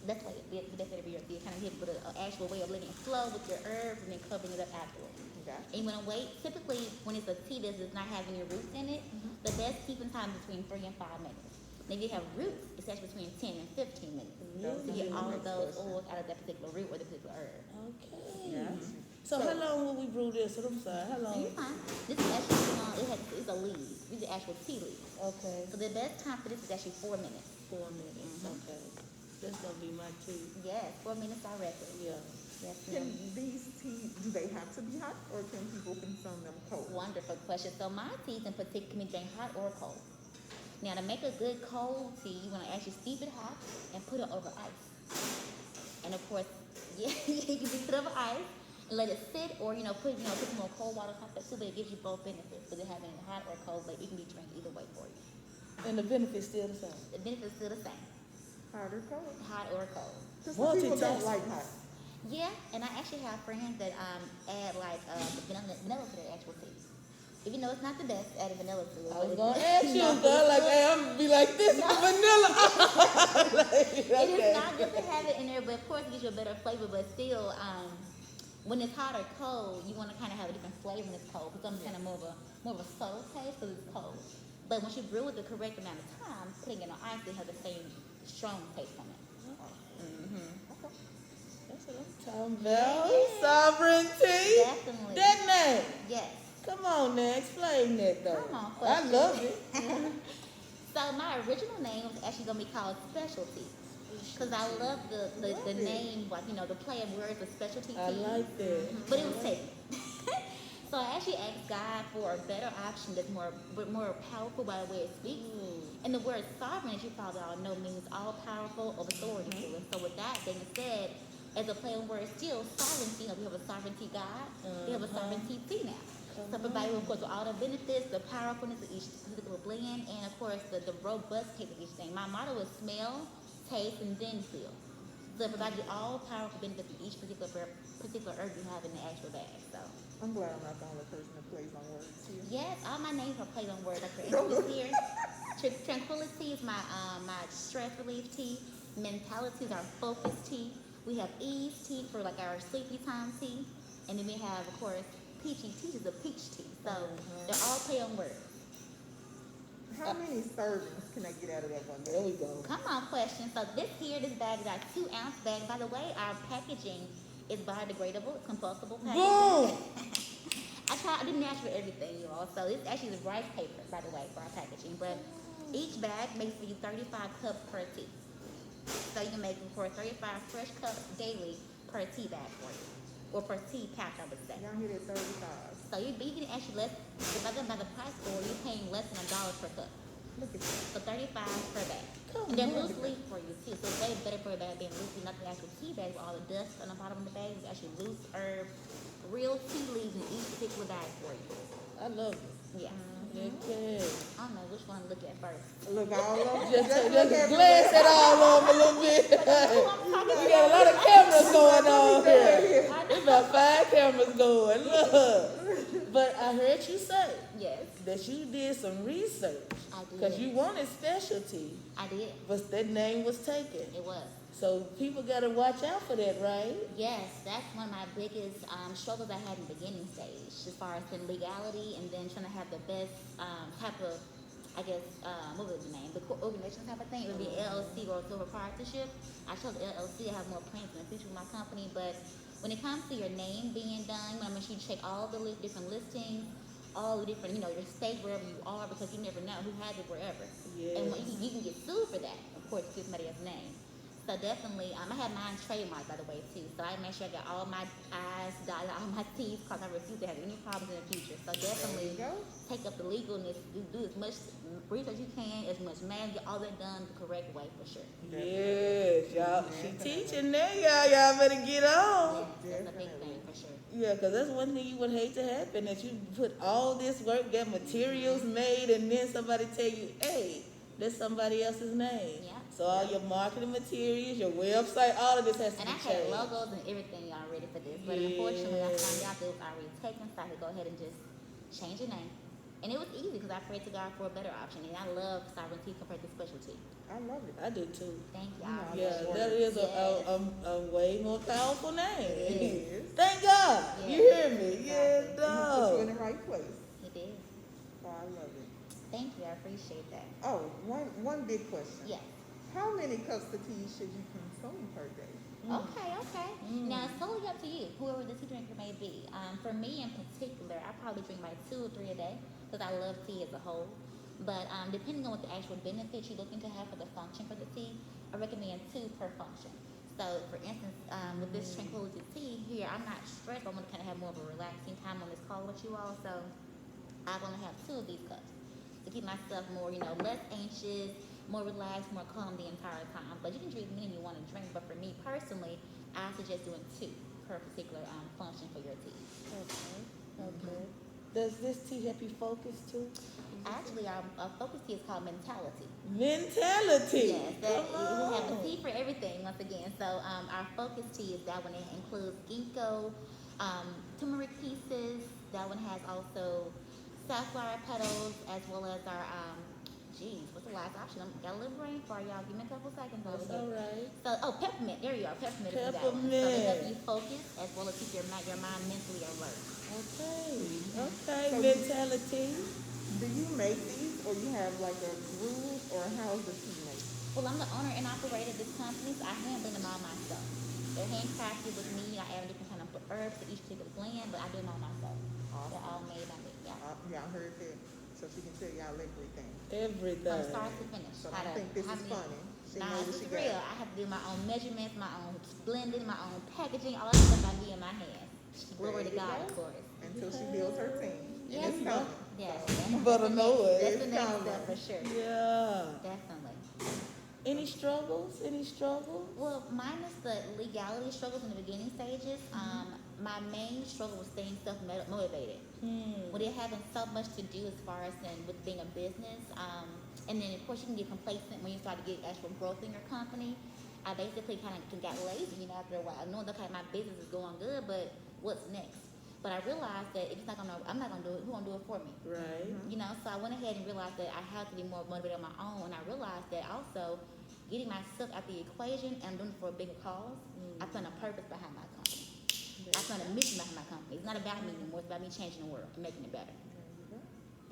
S4: that's why the best way to be your tea. Kind of hit with an actual way of letting it flow with your herbs and then covering it up afterwards.
S3: Gotcha.
S4: And you want to wait. Typically, when it's a tea that does not have any roots in it, the best keeping time is between 3 and 5 minutes. And if you have roots, it's actually between 10 and 15 minutes to get all of those oils out of that particular root or the particular herb.
S1: Okay.
S3: Gotcha.
S1: So how long will we brew this? I'm sorry, how long?
S4: You're fine. This is actually it's a leaf. These are actual tea leaves.
S1: Okay,
S4: So the best time for this is actually 4 minutes.
S1: 4 minutes, okay. That's gonna be my tea.
S4: Yes, 4 minutes directly.
S1: Yeah.
S4: Yes,
S3: Can
S4: ma'am.
S3: these teas, do they have to be hot, or can people consume them cold?
S4: Wonderful question. So my teas in particular can be drank hot or cold. Now to make a good cold tea, you want to actually steep it hot and put it over ice. And of course, yeah, you can just put it over ice and let it sit, or put some more cold water on top of it too. But it gives you both benefits, whether having it hot or cold. But it can be drank either way for you.
S1: And the benefit's still the same.
S4: The benefits still the same,
S3: Hot or cold?
S4: hot or cold.
S3: Because some people don't
S1: Multitasking.
S3: like hot.
S4: Yeah, and I actually have friends that add like the vanilla to their actual tea. Even though it's not the best, add vanilla to it.
S1: I was
S4: but
S1: gonna
S4: it's-
S1: ask you, girl, like, hey, I'm gonna be like this, vanilla.
S4: It is not good to have it in there, but of course it gives you a better flavor. But still, when it's hot or cold, you want to kind of have a different flavor when it's cold. Because it's kind of more of a subtle taste because it's cold. But once you brew it the correct amount of time, putting it on ice, it has the same strong taste on it.
S1: That's what I'm talking about. SovereignTea.
S4: Definitely.
S1: That name.
S4: Yes.
S1: Come on now, explain that though.
S4: Come on,
S1: I
S4: question.
S1: love it.
S4: So my original name was actually gonna be called Specialty, because I love the name, like the play of words with specialty
S1: I
S4: tea.
S1: like that.
S4: But it was taken. So I actually asked God for a better option that's more powerful by the way it speaks. And the word sovereign, as you probably all know, means all powerful of authority. And so with that being said, as a play on words, still sovereignty. We have a sovereignty God. We have a sovereignty tea now. So provided, of course, with all the benefits, the powerfulness of each particular blend, and of course the robust taste of each thing. My motto is smell, taste, and then feel. So provide you all powerful benefits of each particular herb you have in the actual bag. So
S3: I'm glad I'm not the only person that plays on words here.
S4: yes, all my names are played on words. Like for instance here, Tranquility is my stress relief tea. Mentality is our focus tea. We have Ease tea for like our sleepy time tea, and then we have, of course, Peachy tea is a peach tea. So they're all play on words.
S3: How many servings can I get out of that one
S1: There
S3: day?
S1: we go.
S4: Come on, question. So this bag is our 2-ounce bag. By the way, our packaging is biodegradable, it's compostable packaging.
S1: Boom!
S4: I did natural everything, you all. So it's actually the rice paper, by the way, for our packaging. But each bag makes for you 35 cups per tea. So you can make for 35 fresh cups daily per tea bag for you. Or per tea pouch, I would say.
S3: Y'all hit at 35.
S4: So you can actually less, if I go by the price for you're paying less than $1 per cup.
S3: Look at that.
S4: So 35 per bag.
S1: Come
S4: And they're
S1: on.
S4: loose leaf for you too. So it's way better for a bag being loose leaf, not the actual tea bag with all the dust on the bottom of the bag. It's actually loose herb, real tea leaves in each particular bag for you.
S1: I love it.
S4: Yeah.
S1: Okay.
S4: I don't know which one to look at first.
S3: Look all over.
S1: Just glance at all of them a little bit. We got a lot of cameras going on here. There's about 5 cameras going. Look. But I heard you say
S4: Yes,
S1: that you did some research
S4: I did.
S1: because you wanted specialty,
S4: I did.
S1: but that name was taken.
S4: It was.
S1: So people got to watch out for that, right?
S4: Yes, that's one of my biggest struggles I had in the beginning stage, as far as in legality and then trying to have the best type of, I guess, what was the name? The organization type of thing. It would be LLC or sole proprietorship. I chose LLC to have more plans in the future with my company, but when it comes to your name being done, I make sure you check all the different listings, all the different, your state, wherever you are, because you never know who has it wherever.
S1: Yes.
S4: And you can get sued for that, of course, if it's somebody else's name. So definitely, I had mine trademarked, by the way, too. So I make sure I got all my I's, dotted all my T's, because I refuse to have any problems in the future. So definitely take up the legalness, do as much research as you can, as much math, get all that done the correct way, for sure.
S1: Yes, y'all. She teaching there, y'all. Y'all better get on.
S4: Yes, that's a big thing, for sure.
S1: Yeah, because that's one thing you would hate to happen, that you put all this work, get materials made, and then somebody tell you, hey, that's somebody else's name.
S4: Yeah.
S1: So all your marketing materials, your website, all of this has to
S4: And
S1: be
S4: I had
S1: changed.
S4: logos and everything y'all ready for this. But unfortunately, I found out that it was already taken, so I had to go ahead and just change the name. And it was easy because I prayed to God for a better option. And I love SovereignTea compared to specialty.
S3: I love it.
S1: I do too.
S4: Thank y'all.
S1: Yeah,
S3: Yes.
S1: that is
S4: Yes.
S1: a way more powerful name.
S3: Yes.
S1: Thank God.
S4: Yes.
S1: You hear me? Yes,
S3: And he put you in
S1: no.
S3: the right place.
S4: He did.
S3: So I love it.
S4: Thank you. I appreciate that.
S3: Oh, one big question.
S4: Yes.
S3: How many cups of tea should you consume per day?
S4: Okay. Now, it's totally up to you, whoever the tea drinker may be. For me in particular, I probably drink like 2 or 3 a day because I love tea as a whole. But depending on what the actual benefits you're looking to have for the function for the tea, I recommend 2 per function. So, for instance, with this tranquility tea here, I'm not stressed. I want to kind of have more of a relaxing time on this call with you all. So, I want to have 2 of these cups to keep myself more, less anxious, more relaxed, more calm the entire time. But you can drink as many you want to drink. But for me personally, I suggest doing 2 per particular function for your tea.
S1: Okay. Does this tea help you focus too?
S4: Actually, our focus tea is called mentality.
S1: Mentality.
S4: Yes, we have a tea for everything once again. So our focus tea is that one. It includes ginkgo, turmeric pieces. That one has also safflower petals, as well as our what's the last option? I got a little brain for y'all. Give me a couple seconds over
S1: That's
S4: here.
S1: all right.
S4: So, peppermint. There you are. Peppermint. Is that one. So they help you focus as well as keep your mind mentally alert.
S1: Okay, mentality.
S3: Do you make these or you have like a group or how's the tea made?
S4: Well, I'm the owner and operator of this company, so I handle them all myself. They're handcrafted with me. I add different kind of herbs to each particular blend, but I do them all myself.
S3: Awesome.
S4: They're all made by me. Yeah.
S3: Y'all heard that? So she can tell y'all everything.
S1: Everything.
S4: From start to finish.
S3: So I think this is funny. She
S4: Nah,
S3: knows what
S4: this
S3: she
S4: is real.
S3: got.
S4: I have to do my own measurements, my own blending, my own packaging, all that stuff I do in my hands. Glory to
S3: There you
S4: God,
S3: go.
S4: of course.
S3: Until she builds her team.
S4: Yes,
S3: And it's coming.
S4: yes.
S1: You better know
S4: That's
S1: it.
S4: the
S3: It's
S4: next
S3: coming.
S4: step for sure.
S1: Yeah.
S4: Definitely.
S1: Any struggles? Any struggles?
S4: Well, minus the legality struggles in the beginning stages, my main struggle was staying self-motivated. With it having so much to do as far as with being a business, and then of course you can get complacent when you start to get actual growth in your company. I basically kind of got lazy, after a while. Knowing, okay, my business is going good, but what's next? But I realized that if it's not gonna, I'm not gonna do it. Who gonna do it for me?
S1: Right.
S4: So I went ahead and realized that I had to be more motivated on my own. And I realized that also getting myself out the equation and doing it for a bigger cause, I put a purpose behind my company. I put a mission behind my company. It's not about me anymore. It's about me changing the world and making it better.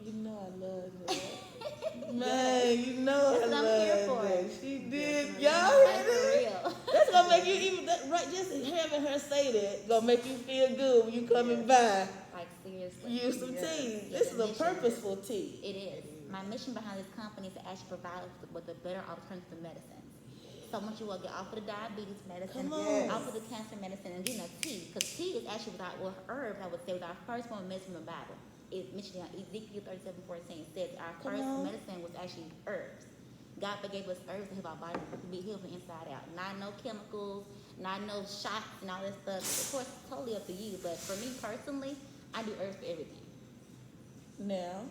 S1: You know I love that. Man, you know
S4: That's
S1: I
S4: what I'm here
S1: love
S4: for.
S1: that. She did. Y'all
S4: Like,
S1: hear
S4: for
S1: that?
S4: real.
S1: That's gonna make you even right. Just having her say that gonna make you feel good when you coming by.
S4: Like, seriously.
S1: Use some tea.
S4: Yeah,
S1: This is
S4: the
S1: a
S4: mission.
S1: purposeful tea.
S4: It is. My mission behind this company is to actually provide us with a better alternative to medicine. So I want you all to get off of the diabetes medicine,
S1: Come on.
S4: off of the cancer medicine, and tea. Because tea is actually herbs, I would say, was our first form of medicine in the Bible. It mentioned in Ezekiel 37:14 says our
S1: Come
S4: first
S1: on.
S4: medicine was actually herbs. God gave us herbs to help our body to be healed from the inside out. Not no chemicals, not no shots and all that stuff. Of course, it's totally up to you. But for me personally, I do herbs for everything.
S1: Now,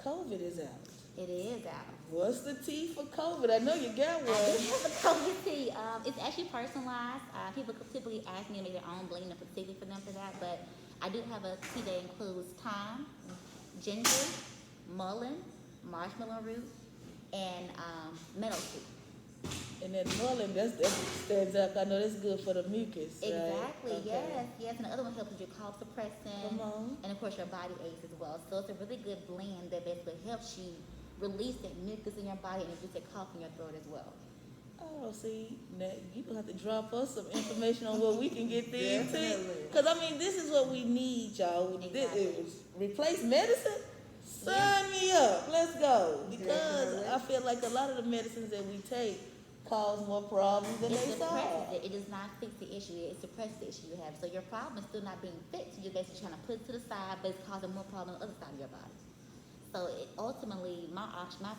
S1: COVID is out.
S4: It is out.
S1: What's the tea for COVID? I know you got
S4: I do
S1: one.
S4: have a COVID tea. It's actually personalized. People typically ask me to make their own blend, particularly for them for that. But I do have a tea that includes thyme, ginger, mullein, marshmallow root, and meadow sweet.
S1: And that mullein, that stands up. I know that's good for the mucus. Right?
S4: Exactly.
S1: Okay.
S4: Yes. And the other one helps with your cough suppressant.
S1: Come on.
S4: And of course your body aches as well. So it's a really good blend that basically helps you release that mucus in your body and reduce that cough in your throat as well.
S1: Oh, see, now you gonna have to drop us some information on where we can get these tea.
S3: Definitely.
S1: Because, I mean, this is what we need, y'all.
S4: Exactly.
S1: Replace medicine? Sign me up. Let's go. Because
S3: Definitely.
S1: I feel like a lot of the medicines that we take cause more problems than
S4: It
S1: they solve.
S4: suppresses it. It does not fix the issue. It suppresses the issue you have. So your problem is still not being fixed. You're basically trying to put it to the side, but it's causing more problems on the other side of your body. So ultimately, my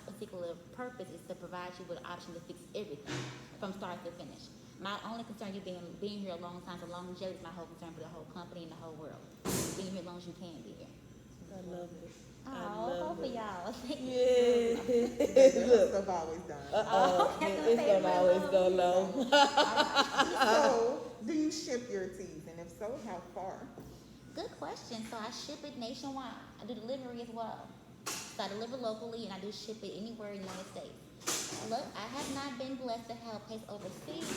S4: particular purpose is to provide you with an option to fix everything from start to finish. My only concern you being here a long time, so longevity is my whole concern for the whole company and the whole world. Being here as long as you can be here.
S1: I love it.
S4: Oh, both of y'all. Thank you.
S1: Yeah.
S3: That's
S1: Look.
S3: what I've always done.
S1: It's gonna always go low.
S3: So, do you ship your teas? And if so, how far?
S4: Good question. So I ship it nationwide. I do delivery as well. So I deliver locally and I do ship it anywhere in the United States. Look, I have not been blessed to have a place overseas,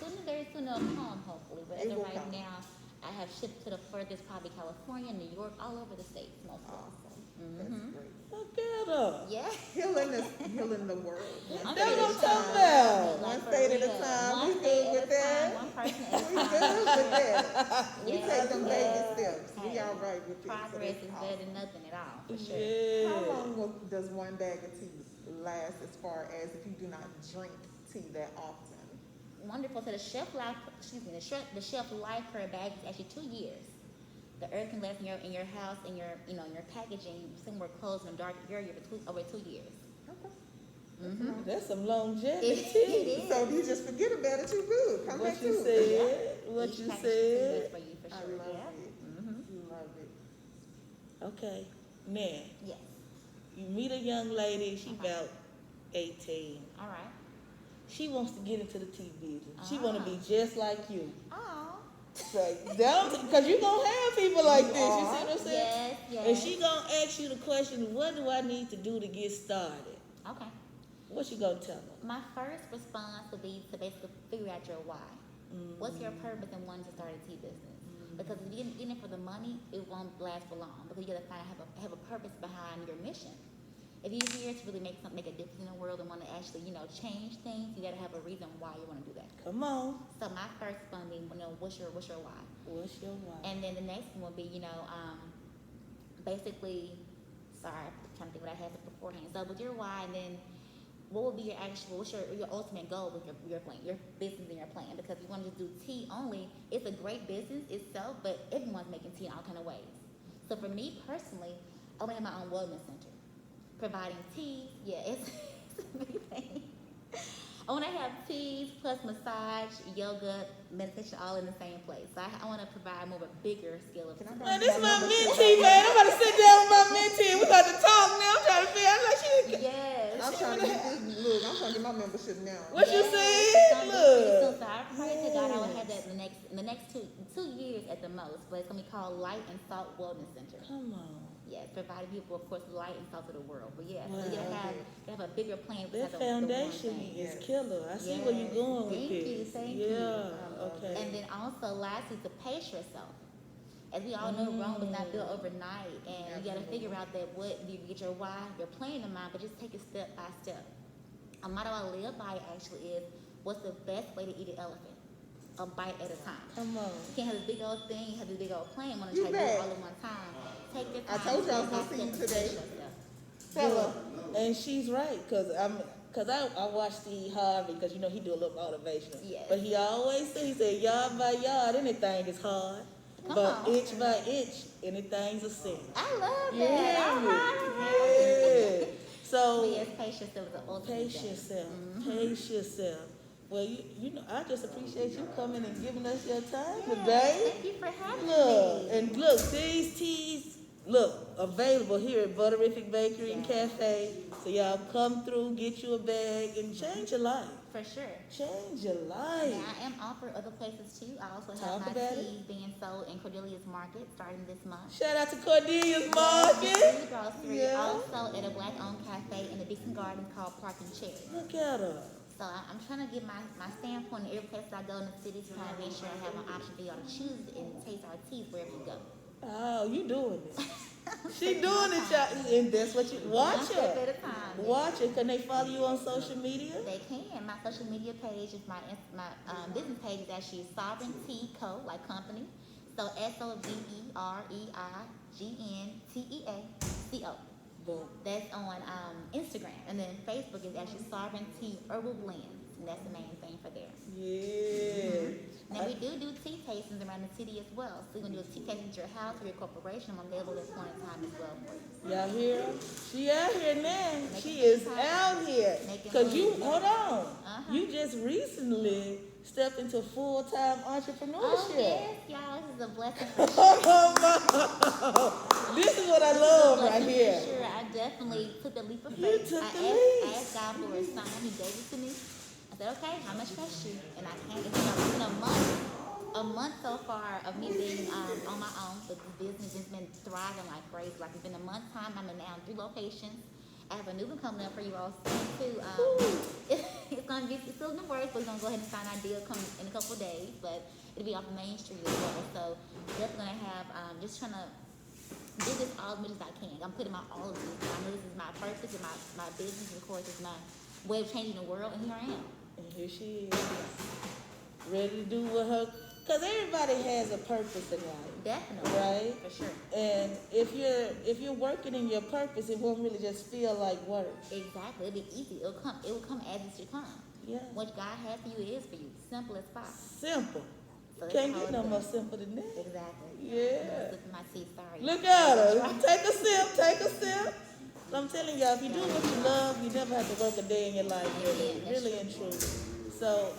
S4: but very soon it'll come, hopefully. But as
S3: It
S4: of
S3: will
S4: right
S3: come.
S4: now, I have shipped to the furthest, probably California, New York, all over the states, mostly.
S3: Awesome.
S4: Mhm.
S3: That's great.
S1: Look at her.
S4: Yeah.
S3: Healing the world.
S4: I'm
S1: That's
S4: very
S1: what I'm
S4: excited.
S1: talking about.
S3: One
S4: for
S3: state at a
S4: real.
S3: time.
S4: One
S3: We
S4: state
S3: good
S4: at
S3: with
S4: a time,
S3: that?
S4: one person at a
S3: We
S4: time.
S3: good with that. We
S4: Yeah.
S3: take them baby
S4: Yeah.
S3: steps. We
S4: Hey,
S3: all right with this. So
S4: Progress
S3: that's
S4: is
S3: awesome.
S4: better than nothing at all, for sure.
S1: Yeah.
S3: How long does one bag of tea last as far as if you do not drink tea that often?
S4: Wonderful. So the shelf life, the shelf life per bag is actually 2 years. The earth can last in your house, in your your packaging, somewhere closed in a dark area for over 2 years.
S3: Okay.
S4: Mm-hmm.
S1: That's some longevity.
S4: It is.
S3: So if you just forget about it, you good. Come
S1: What
S3: back
S1: you
S3: to it.
S1: said. What
S4: Each
S1: you
S4: package is 2 years
S1: said.
S4: for you for
S3: I
S4: sure.
S3: love
S4: Yeah.
S3: it.
S4: Mm-hmm.
S3: Love it.
S1: Okay. Now,
S4: Yes.
S1: you meet a young lady, she
S4: Okay.
S1: about 18.
S4: All right.
S1: She wants to get into the tea business. She want to be just like you.
S4: Oh.
S1: So, because you going to have people like this. You see what I'm saying?
S4: Yes. Yes.
S1: And she going to ask you the question, what do I need to do to get started?
S4: Okay.
S1: What you going to tell her?
S4: My first response would be to basically figure out your why. What's your purpose in wanting to start a tea business? Because if you're in it for the money, it won't last for long. Because you got to have a purpose behind your mission. If you're here to really make a difference in the world and want to actually, change things, you got to have a reason why you want to do that.
S1: Come on.
S4: So my first one being, what's your why?
S1: What's your why?
S4: And then the next one will be, basically, sorry, I'm trying to think what I had beforehand. So with your why, and then what would be what's your ultimate goal with your plan, your business and your plan? Because you want to do tea only, it's a great business itself, but everyone's making tea in all kind of ways. So for me personally, I want to have my own wellness center. Providing tea, yeah, it's a big thing. I want to have teas plus massage, yoga, meditation, all in the same place. So I want to provide more of a bigger scale of.
S3: Can I
S1: Man,
S3: buy
S1: this
S3: my
S1: my
S3: membership?
S1: mentee, man. I'm about to sit down with my mentee and we got to talk now. I'm trying to figure out like she.
S4: Yes.
S3: I'm trying to get this. Look, I'm trying to get my membership now.
S1: What you
S4: Yes,
S1: said?
S4: it's gonna be pretty
S1: Look.
S4: soon. So I pray to God I will have that in the next two years at the most. But it's gonna be called Light and Salt Wellness Center.
S1: Come on.
S4: Yes, providing people, of course, light and salt to the world. But yeah,
S1: Wow.
S4: so you gotta have a bigger plan.
S1: That
S4: besides the one
S1: foundation
S4: thing.
S1: is
S3: Yes.
S1: killer. I see
S4: Yes.
S1: where you're going with
S4: Thank
S1: this.
S4: you, thank you.
S1: Yeah. Okay.
S4: And then also, lastly, to pace yourself. As we all know, Rome was not built overnight, and you got to figure out that what you get your why, your plan in mind, but just take it step by step. A motto I live by actually is, what's the best way to eat an elephant? A bite at a time.
S1: Come on.
S4: You can't have this big old thing, you have this big old plan, want to
S3: You
S4: try to do it
S3: bet.
S4: all at one time. Take your
S3: I
S4: time.
S3: told you I was
S4: step
S3: gonna
S4: by
S3: see you
S4: step,
S3: today.
S4: pace yourself.
S3: Tell her.
S1: And she's right, cause I watch Steve Harvey, cause he do a little motivational.
S4: Yes.
S1: But he always say, he said, yard by yard, anything is hard.
S4: Come
S1: But
S4: on.
S1: inch by inch, anything's a sin.
S4: I love
S1: You
S4: that.
S1: hear
S4: All
S1: me?
S4: right, all right.
S1: Yeah. So
S4: Yes, pace pace yourself is the ultimate
S1: Pace
S4: thing.
S1: yourself. Pace yourself. Well, you know, I just appreciate you coming and giving us your time today.
S4: Thank you for having
S1: Look,
S4: me.
S1: and look, these teas, look, available here at Butterific Bakery and Cafe. So y'all come through, get you a bag, and change your life.
S4: For sure.
S1: Change your life.
S4: Now, I am offered other places too. I also
S1: Talk
S4: have my
S1: about
S4: teas being sold in Cordelia's Market starting this month.
S1: Shout out to Cordelia's
S4: In
S1: Market.
S4: the grocery,
S1: Yeah.
S4: also at a black-owned cafe in the Dixon Gardens called Park and Cherry.
S1: Look at her.
S4: So I'm trying to get my standpoint in every place I go in the city to kind of make sure I have an option for y'all to choose and taste our teas wherever you go.
S1: Oh, you doing it. She doing it, y'all. And that's what you watch
S4: One step
S1: her.
S4: at a time.
S1: Watch it. Can they follow you on social media?
S4: They can. My social media page is my business page is actually SovereignTea Co. like company. So SovereignTeaCo.
S1: Boom.
S4: That's on Instagram, and then Facebook is actually SovereignTea Herbal Blends, and that's the main thing for there.
S1: Yeah.
S4: Now we do tea tastings around the city as well. So you can do a tea tasting at your house or your corporation. I'm available at point in time as well for you.
S1: Y'all hear her? She out here now. She is out here. Cause you, hold on. You just recently stepped into full-time entrepreneurship.
S4: Oh yes, y'all, this is a blessing for sure.
S1: Oh my. This is what I love right
S4: For
S1: here.
S4: sure, I definitely took the leap of
S1: You
S4: faith.
S1: took
S4: I
S1: the leap.
S4: asked God for a sign. He gave it to me. I said, okay, how much trust you? And I can't. It's been a month so far of me being on my own. But the business has been thriving like crazy. Like it's been a month's time. I'm in now 3 locations. I have a new one coming up for you all soon too. It's gonna be still in the works, but we're gonna go ahead and sign our deal come in a couple of days. But it'll be off Main Street as well. So definitely gonna have just trying to do this all as much as I can. I'm putting my all of this. I know this is my purpose and my business, of course, is my way of changing the world, and here I am.
S1: And here she is. Ready to do what her, cause everybody has a purpose in life.
S4: Definitely.
S1: Right?
S4: For sure.
S1: And if you're working in your purpose, it won't really just feel like work.
S4: Exactly. It'll be easy. It will come as it should come.
S1: Yeah.
S4: What God has for you is for you. Simple as possible.
S1: Simple.
S4: So
S1: Can't
S4: that's
S1: get
S4: how
S1: no
S4: it
S1: more
S4: goes.
S1: simple than that.
S4: Exactly.
S1: Yeah.
S4: Look at my teeth, sorry.
S1: Look at her. Take a sip. Take a sip. I'm telling y'all, if you do what you love, you never have to work a day in your life. Really,
S4: Yeah, that's
S1: really and truly. So,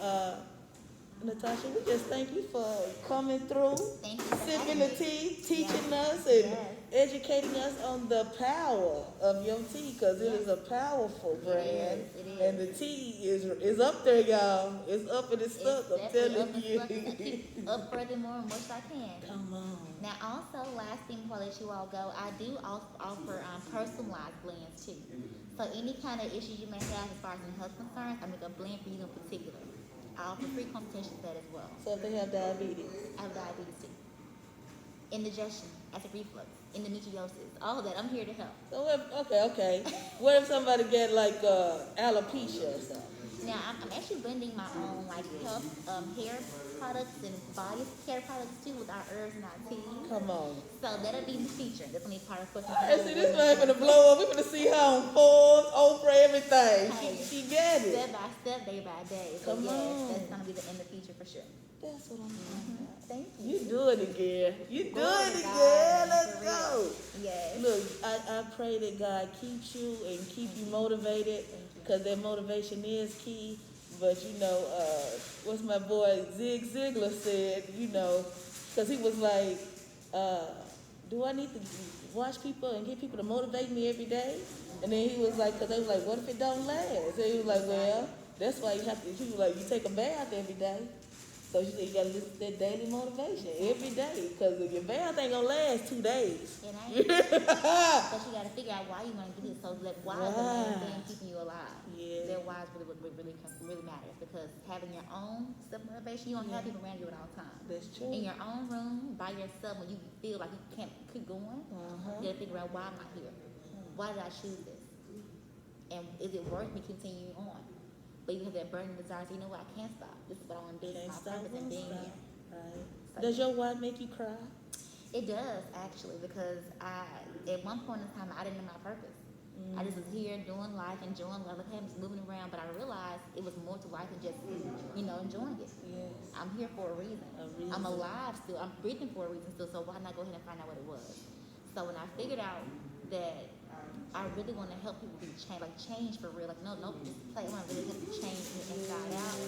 S1: Natasha, we just thank you for coming through,
S4: Thank you for
S1: sipping
S4: having
S1: the
S4: me.
S1: tea, teaching
S4: Yes.
S1: us, and
S4: Yes.
S1: educating us on the power of your tea, because it is a powerful brand.
S4: It is.
S1: And the tea is up there, y'all. It's up and it's stuck. I'm
S4: definitely
S1: telling
S4: up and
S1: you.
S4: stuck, and I keep up furthermore as much as I can.
S1: Come on.
S4: Now, also, last thing before I let you all go, I do offer personalized blends too. So any kind of issues you may have as far as health concerns, I make a blend for you in particular. I offer free consultations for that as well.
S1: So if they have diabetes.
S4: I have diabetes too. Indigestion, acid reflux, endometriosis, all of that. I'm here to help.
S1: So okay. What if somebody get like alopecia or something?
S4: Now, I'm actually blending my own like health hair products and body care products too with our herbs and our teas.
S1: Come on.
S4: So that'll be in the feature. That's gonna be part of course.
S1: Hey, see, this man finna blow up. We finna see her on Forbes, Oprah, everything. She get it.
S4: Step by step, day by day. So
S1: Come
S4: yes,
S1: on.
S4: that's gonna be in the future for sure.
S1: That's what I'm talking about.
S4: Thank you.
S1: You doing it, girl. You doing it,
S4: God,
S1: girl. Let's
S4: for
S1: go.
S4: real. Yes.
S1: Look, I pray that God keeps you and keep you motivated, because that motivation is key. But you know, what's my boy Zig Ziglar said, you know, because he was like, do I need to watch people and get people to motivate me every day? And then he was like, because they was like, what if it don't last? So he was like, well, that's why you have to, he was like, you take a bath every day. So you got to listen to that daily motivation every day, because your bath ain't going to last 2 days.
S4: It ain't. But you gotta figure out why you want to do it. So that why is the main thing keeping you alive.
S1: Yeah.
S4: Their whys really matters, because having your own self motivation, you don't have people around you at all times.
S1: That's true.
S4: In your own room, by yourself, when you feel like you can't keep going, you gotta figure out why am I here? Why did I choose this? And is it worth me continuing on? But you have that burning desire, so you know what, I can't stop. This is what I want to do. This
S1: Can't
S4: is
S1: stop,
S4: my purpose in
S1: won't
S4: being
S1: stop.
S4: here.
S1: Right.
S4: So,
S1: Does your wife make you cry?
S4: It does, actually, because at one point in time, I didn't know my purpose. I just was here doing life, enjoying life. I'm just moving around, but I realized it was more to life than just, enjoying it.
S1: Yes.
S4: I'm here for a reason. I'm alive still. I'm breathing for a reason still, so why not go ahead and find out what it was? So when I figured out that I really want to help people be change for real. Like no, just play. I want to really help you change from the inside out.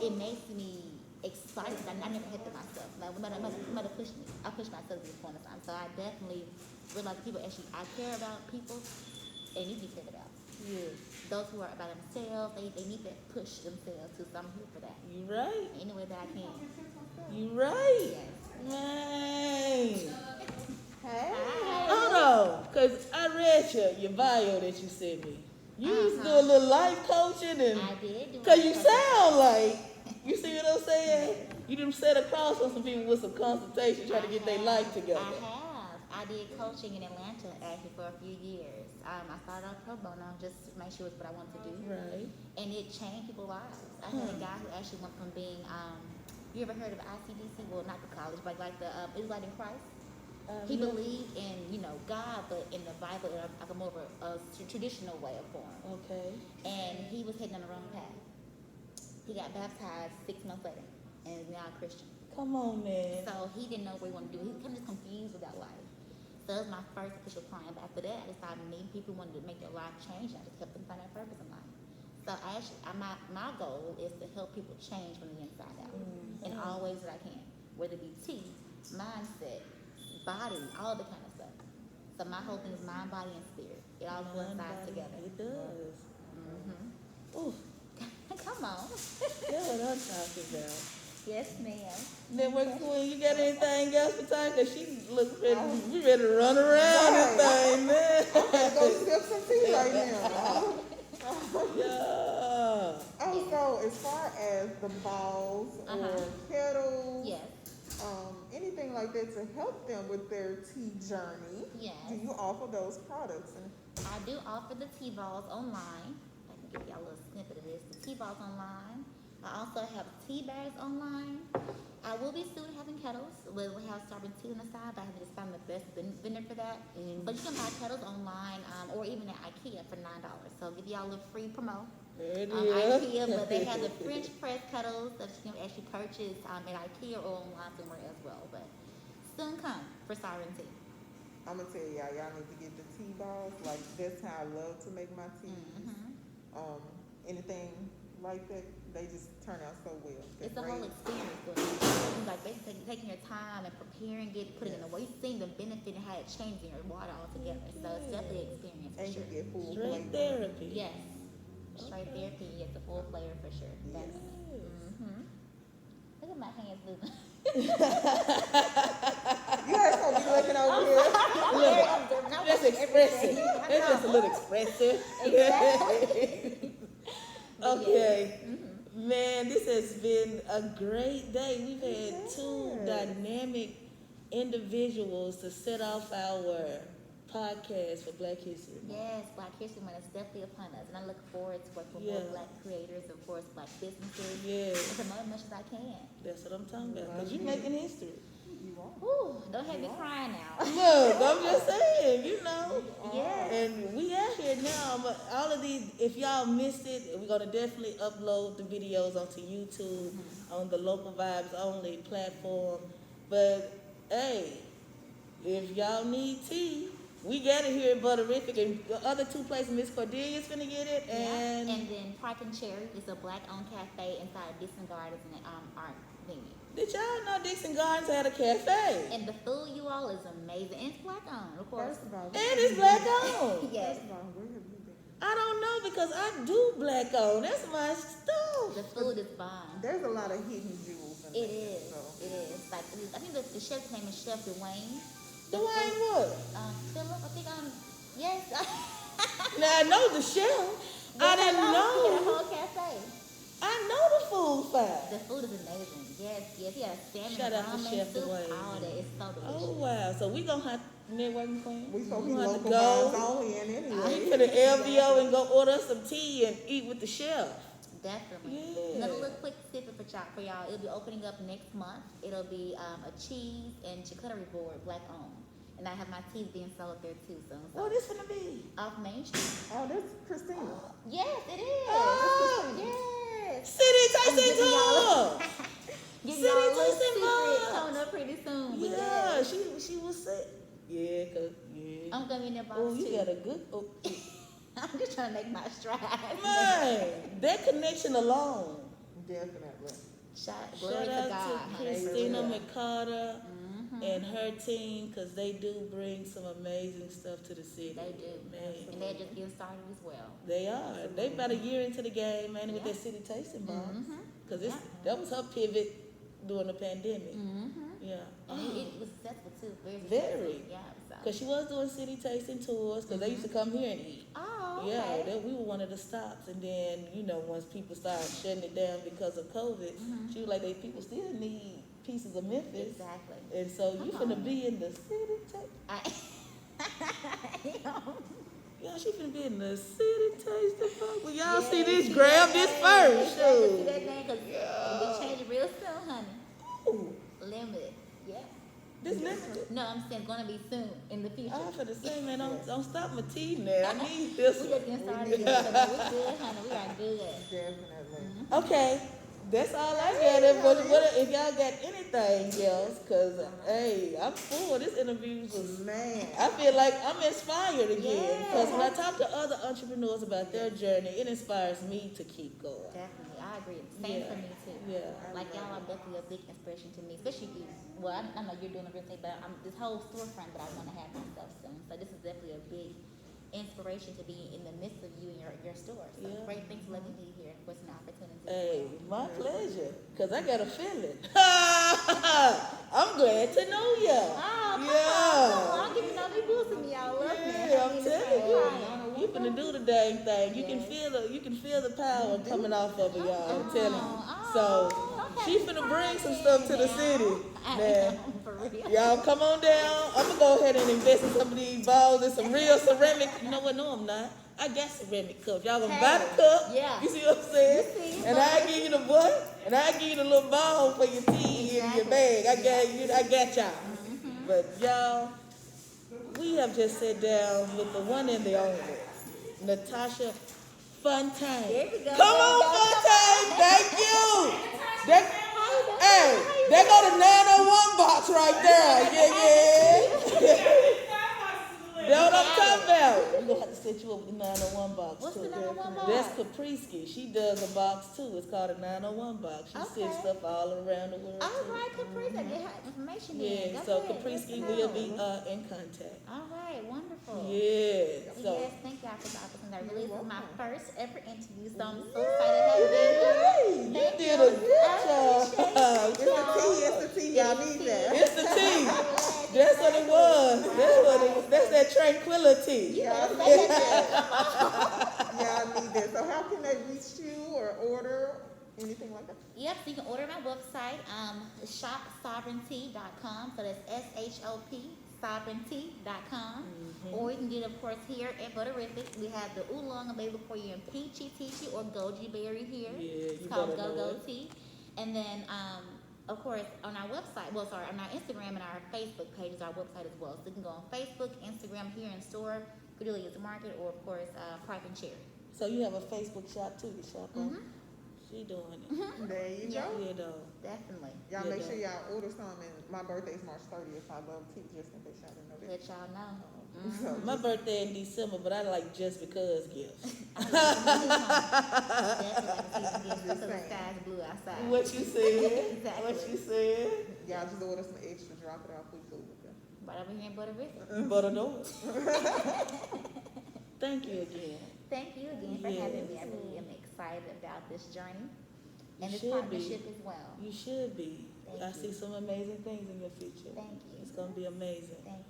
S4: It makes me excited. I never hit myself. Like somebody push me. I push myself to the point of time. So I definitely realize people actually I care about people and need to be cared about.
S1: Yeah.
S4: Those who are about themselves, they need to push themselves too. So I'm here for that.
S1: You right.
S4: Any way that I can.
S1: You right.
S4: Yes.
S1: Man.
S3: Hey.
S1: Hold on, because I read your bio that you sent me. You used to do a little life coaching and
S4: I did.
S1: because you sound like, you see what I'm saying? You done sat across on some people with some consultation trying to get their life together.
S4: I have. I did coaching in Atlanta actually for a few years. I started off pro bono just to make sure it's what I wanted to do.
S1: Right.
S4: And it changed people's lives. I had a guy who actually went from being, you ever heard of ICDC? Well, not the college, but like the Israelite in Christ. He believed in, God, but in the Bible, in like a more of a traditional way of form.
S1: Okay.
S4: And he was heading on the wrong path. He got baptized 6 months later and is now a Christian.
S1: Come on, man.
S4: So he didn't know what he wanted to do. He was kind of just confused with that life. So that was my first official client. But after that, I decided meeting people who wanted to make their life change. And I just helped them find their purpose in life. So my goal is to help people change from the inside out in all ways that I can, whether it be tea, mindset, body, all the kind of stuff. So my whole thing is mind, body, and spirit. It all coincides together.
S1: It does. Ooh,
S4: Come on.
S1: that's what I'm talking about.
S4: Yes, ma'am.
S1: Network Queen, you got anything else for time? Because she looks ready, we ready to run around this thing, man.
S3: Go sip some tea right now.
S1: Yeah.
S3: So as far as the balls or kettles,
S4: Yes.
S3: anything like that to help them with their tea journey,
S4: Yes.
S3: do you offer those products? And
S4: I do offer the tea balls online. I can give y'all a little snippet of this. The tea balls online. I also have tea bags online. I will be soon having kettles. We'll have starting tea on the side, but I have to just find the best vendor for that. But you can buy kettles online or even at IKEA for $9. So I'll give y'all a little free promo. IKEA, but they have the French press kettles that you can actually purchase at IKEA or online somewhere as well. But soon come for SovereignTea.
S3: I'm gonna tell y'all need to get the tea balls. Like that's how I love to make my teas. Anything like that, they just turn out so well.
S4: It's a whole experience. Like basically taking your time and preparing it, putting it in the way, seeing the benefit and how it changes in your water altogether. So it's definitely an experience for
S3: And
S4: sure.
S3: you get full
S1: Straight
S3: flavor.
S1: therapy.
S4: Yes. Straight therapy, yes, a full flavor for sure. Definitely. Look at my hands moving.
S3: You guys gonna be looking over here.
S1: That's expressive. That's just a little expressive.
S4: Exactly.
S1: Okay. Man, this has been a great day. We've had two dynamic individuals to set off our podcast for Black History Month.
S4: Yes, Black History Month is definitely upon us. And I look forward to working with more Black creators, of course, Black businesses.
S1: Yes.
S4: And promote as much as I can.
S1: That's what I'm talking about. Because you're making history.
S4: Whew, don't have me crying now.
S1: Look, I'm just saying,
S4: Yes.
S1: And we out here now, but all of these, if y'all missed it, we're going to definitely upload the videos onto YouTube on the Local Vibes Only platform. But, hey, if y'all need tea, we got it here at Butterific, and the other two places, Miss Cordelia's finna get it, and...
S4: And then Park and Cherry is a Black-owned cafe inside of Dixon Gardens and art venue.
S1: Did y'all know Dixon Gardens had a cafe?
S4: And the food, you all, is amazing. And it's Black-owned, of course.
S3: First of all,
S1: And it's Black-owned.
S4: Yes.
S3: first of all, where have you been?
S1: I don't know, because I do Black-owned. That's my stuff.
S4: The food is bomb.
S3: There's a lot of hidden jewels in
S4: It
S3: there.
S4: is.
S3: So.
S4: It is. Like, I think the chef's name is Chef Dwayne.
S1: Dwayne what?
S4: Philip, I think yes.
S1: Now, I know the chef. I didn't
S4: He had a
S1: know.
S4: whole cafe.
S1: I know the food file.
S4: The food is amazing. Yes, yes. He had salmon,
S1: Shout out to
S4: ramen,
S1: Chef
S4: soup,
S1: Dwayne.
S4: all that. It's so delicious.
S1: Oh, wow. So we going to have networking queen.
S3: We supposed to be
S1: gonna have
S3: local
S1: to
S3: vibes
S1: go
S3: only in anyway.
S1: to the LVO and go order some tea and eat with the chef.
S4: Definitely.
S1: Yeah.
S4: Another little quick snippet for y'all. It'll be opening up next month. It'll be a cheese and charcuterie board, Black owned. And I have my teas being sold there too. So
S1: What is finna be?
S4: off Main Street.
S3: Oh, that's Christina.
S4: Yes, it is.
S1: Oh.
S4: Yes.
S1: City
S4: I'm
S1: tasting
S4: giving y'all-
S1: tour.
S4: Give
S1: City
S4: y'all a little
S1: tasting
S4: secret
S1: vibes.
S4: coming up pretty soon. But
S1: Yeah,
S4: yes.
S1: she was sick. Yeah, cause yeah.
S4: I'm gonna be in that box
S1: Oh, you
S4: too.
S1: got a good. Oh,
S4: I'm just trying to make my stride.
S1: man, that connection alone.
S3: Definitely.
S4: Glory
S1: Shout
S4: to
S1: out
S4: God.
S1: to Christina
S3: Hallelujah.
S1: McCarter
S4: Mm-hmm.
S1: and her team, cause they do bring some amazing stuff to the city.
S4: They do.
S1: Man.
S4: And they're just getting started as well.
S1: They are. They about a year into the game, man, with
S4: Yeah.
S1: that city tasting box.
S4: Mm-hmm.
S1: Cause
S4: Yeah.
S1: that was her pivot during the pandemic.
S4: Mm-hmm.
S1: Yeah.
S4: And it was successful too. Very.
S1: Very.
S4: Successful. Yeah. So.
S1: Cause she was doing city tasting tours, cause they used to come here and eat.
S4: Oh,
S1: Yeah,
S4: okay.
S1: we were one of the stops, and then once people started shutting it down because of COVID, she was like, people still need pieces of Memphis,
S4: Exactly.
S1: and so you finna be in the city. Yeah, she finna be in the city tasting box. Well, y'all see this? Grab this first.
S4: See that
S1: Shoot.
S4: name because we change it real soon, honey.
S1: Ooh,
S4: Limited. Yeah.
S1: this limited.
S4: No, I'm saying gonna be soon in the future.
S1: I'm finna say, man, don't stop my tea now. I need this
S4: We
S1: one.
S4: just getting started. So we're good, honey. We are good.
S3: Definitely.
S1: Okay, that's all I got. If y'all got anything else, cause hey, I'm full. This interview was.
S3: Man.
S1: I feel like I'm inspired again.
S4: Yeah.
S1: Because when I talk to other entrepreneurs about their journey, it inspires me to keep going.
S4: Definitely, I agree. Same
S1: Yeah.
S4: for me too.
S1: Yeah.
S4: Like y'all are definitely a big inspiration to me, especially you. Well, I know you're doing a real estate, but this whole storefront that I want to have myself soon. So this is definitely a big inspiration to be in the midst of you and your store. So
S1: Yeah.
S4: great, thanks for letting me be here. What's an opportunity?
S1: Hey, my pleasure. Because I got a feeling. I'm glad to know ya.
S4: Oh, come
S1: Yeah.
S4: on, give me no be boosting me. Y'all love me.
S1: Yeah, I'm telling you. You finna do the dang thing. You can feel the power coming off of her, y'all. I'm telling you. So she finna bring some stuff to the city. Now,
S4: For real.
S1: y'all come on down. I'm gonna go ahead and invest in some of these bowls and some real ceramic. You know what? No, I'm not. I got ceramic cups. Y'all gonna buy the cup.
S4: Yeah.
S1: You see what I'm saying?
S4: You see,
S1: And I give you the what? And I give you the little bowl for your tea in your bag. I got y'all. But y'all, we have just sat down with the one and the only Natasha Fontaine.
S4: There we go.
S1: Come on, Fontaine. Thank you. Hey, there go the 901 box right there. Yeah. That's what I'm talking about. We're going to have to set you up with the 901 box,
S4: What's
S1: too.
S4: the 901 box?
S1: That's Capriski. She does a box, too. It's called a 901 box. She sends
S4: Okay.
S1: stuff all around the world,
S4: All
S1: too.
S4: right, Caprice, I get her information in.
S1: Yeah,
S4: Go
S1: so
S4: ahead.
S1: Capriski
S4: Let's
S1: will
S4: know.
S1: be in contact.
S4: All right, wonderful.
S1: Yeah, so.
S4: Yes, thank y'all for the opportunity. Really, this is my first ever interview, so I'm so excited to have been here.
S1: You
S4: Thank
S1: did a good job.
S3: It's the tea. Y'all need that.
S1: It's the tea. That's what it was. That's that tranquility.
S3: Y'all need that. So how can they reach you or order anything like that?
S4: Yep, so you can order my website, shopsovereigntea.com. So that's SHOP, sovereigntea.com. Or you can get it, of course, here at Butterific. We have the oolong available for you in peachy, tichy, or goji berry here.
S1: Yeah, you
S4: It's called
S1: better know
S4: Go-Go
S1: it.
S4: Tea. And then, of course, on our website, on our Instagram and our Facebook page is our website as well. So you can go on Facebook, Instagram, here in store, Cordelia's Market, or of course, Park and Cherry.
S1: So you have a Facebook shop, too, you shop on? She doing it.
S3: There you
S4: Yeah.
S3: go.
S1: Yeah, though.
S4: Definitely.
S3: Y'all
S1: Yeah,
S3: make
S1: though.
S3: sure y'all order some. And my birthday is March 30th. I love tea, just in case y'all didn't know that.
S4: Let y'all know.
S3: So
S1: My birthday in December, but I like just because gifts.
S4: Definitely like to see some gifts because the sky's blue outside.
S1: What you said?
S4: Exactly.
S1: What you said?
S3: y'all just order some extra, drop it off. We cool with that.
S4: Right over here in Butterific.
S1: But I know it. Thank you again.
S4: Thank you again for having me. I
S1: Yes.
S4: really am excited about this journey
S1: You
S4: and this
S1: should
S4: partnership
S1: be.
S4: as well.
S1: You should be.
S4: Thank
S1: I
S4: you.
S1: see some amazing things in your future.
S4: Thank you.
S1: It's gonna be amazing.
S4: Thank you.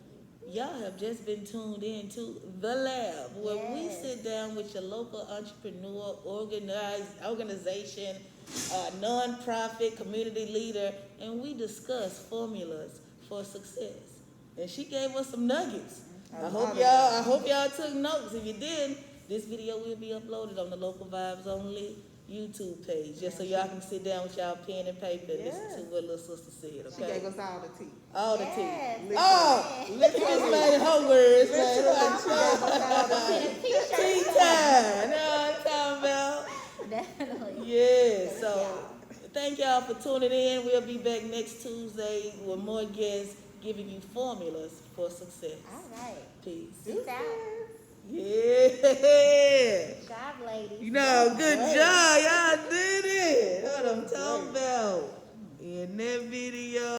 S1: Y'all have just been tuned in to The Lab, where we
S4: Yes.
S1: sit down with your local entrepreneur, organization, non-profit, community leader, and we discuss formulas for success. And she gave us some nuggets. I hope y'all took notes. If you didn't, this video will be uploaded on the Local Vibes Only YouTube page, just so y'all can sit down with y'all pen and paper and listen to what little sister said,
S3: She
S1: okay?
S3: gave us all the tea.
S1: All the
S4: Yes.
S1: tea.
S3: Listen.
S1: Oh, let's explain her words, man.
S4: T-shirt.
S1: Tea time. Know what I'm talking about?
S4: Definitely.
S1: Yeah,
S4: Thank
S1: so
S4: y'all.
S1: thank y'all for tuning in. We'll be back next Tuesday with more guests giving you formulas for success.
S4: All right.
S1: Peace.
S4: Peace out.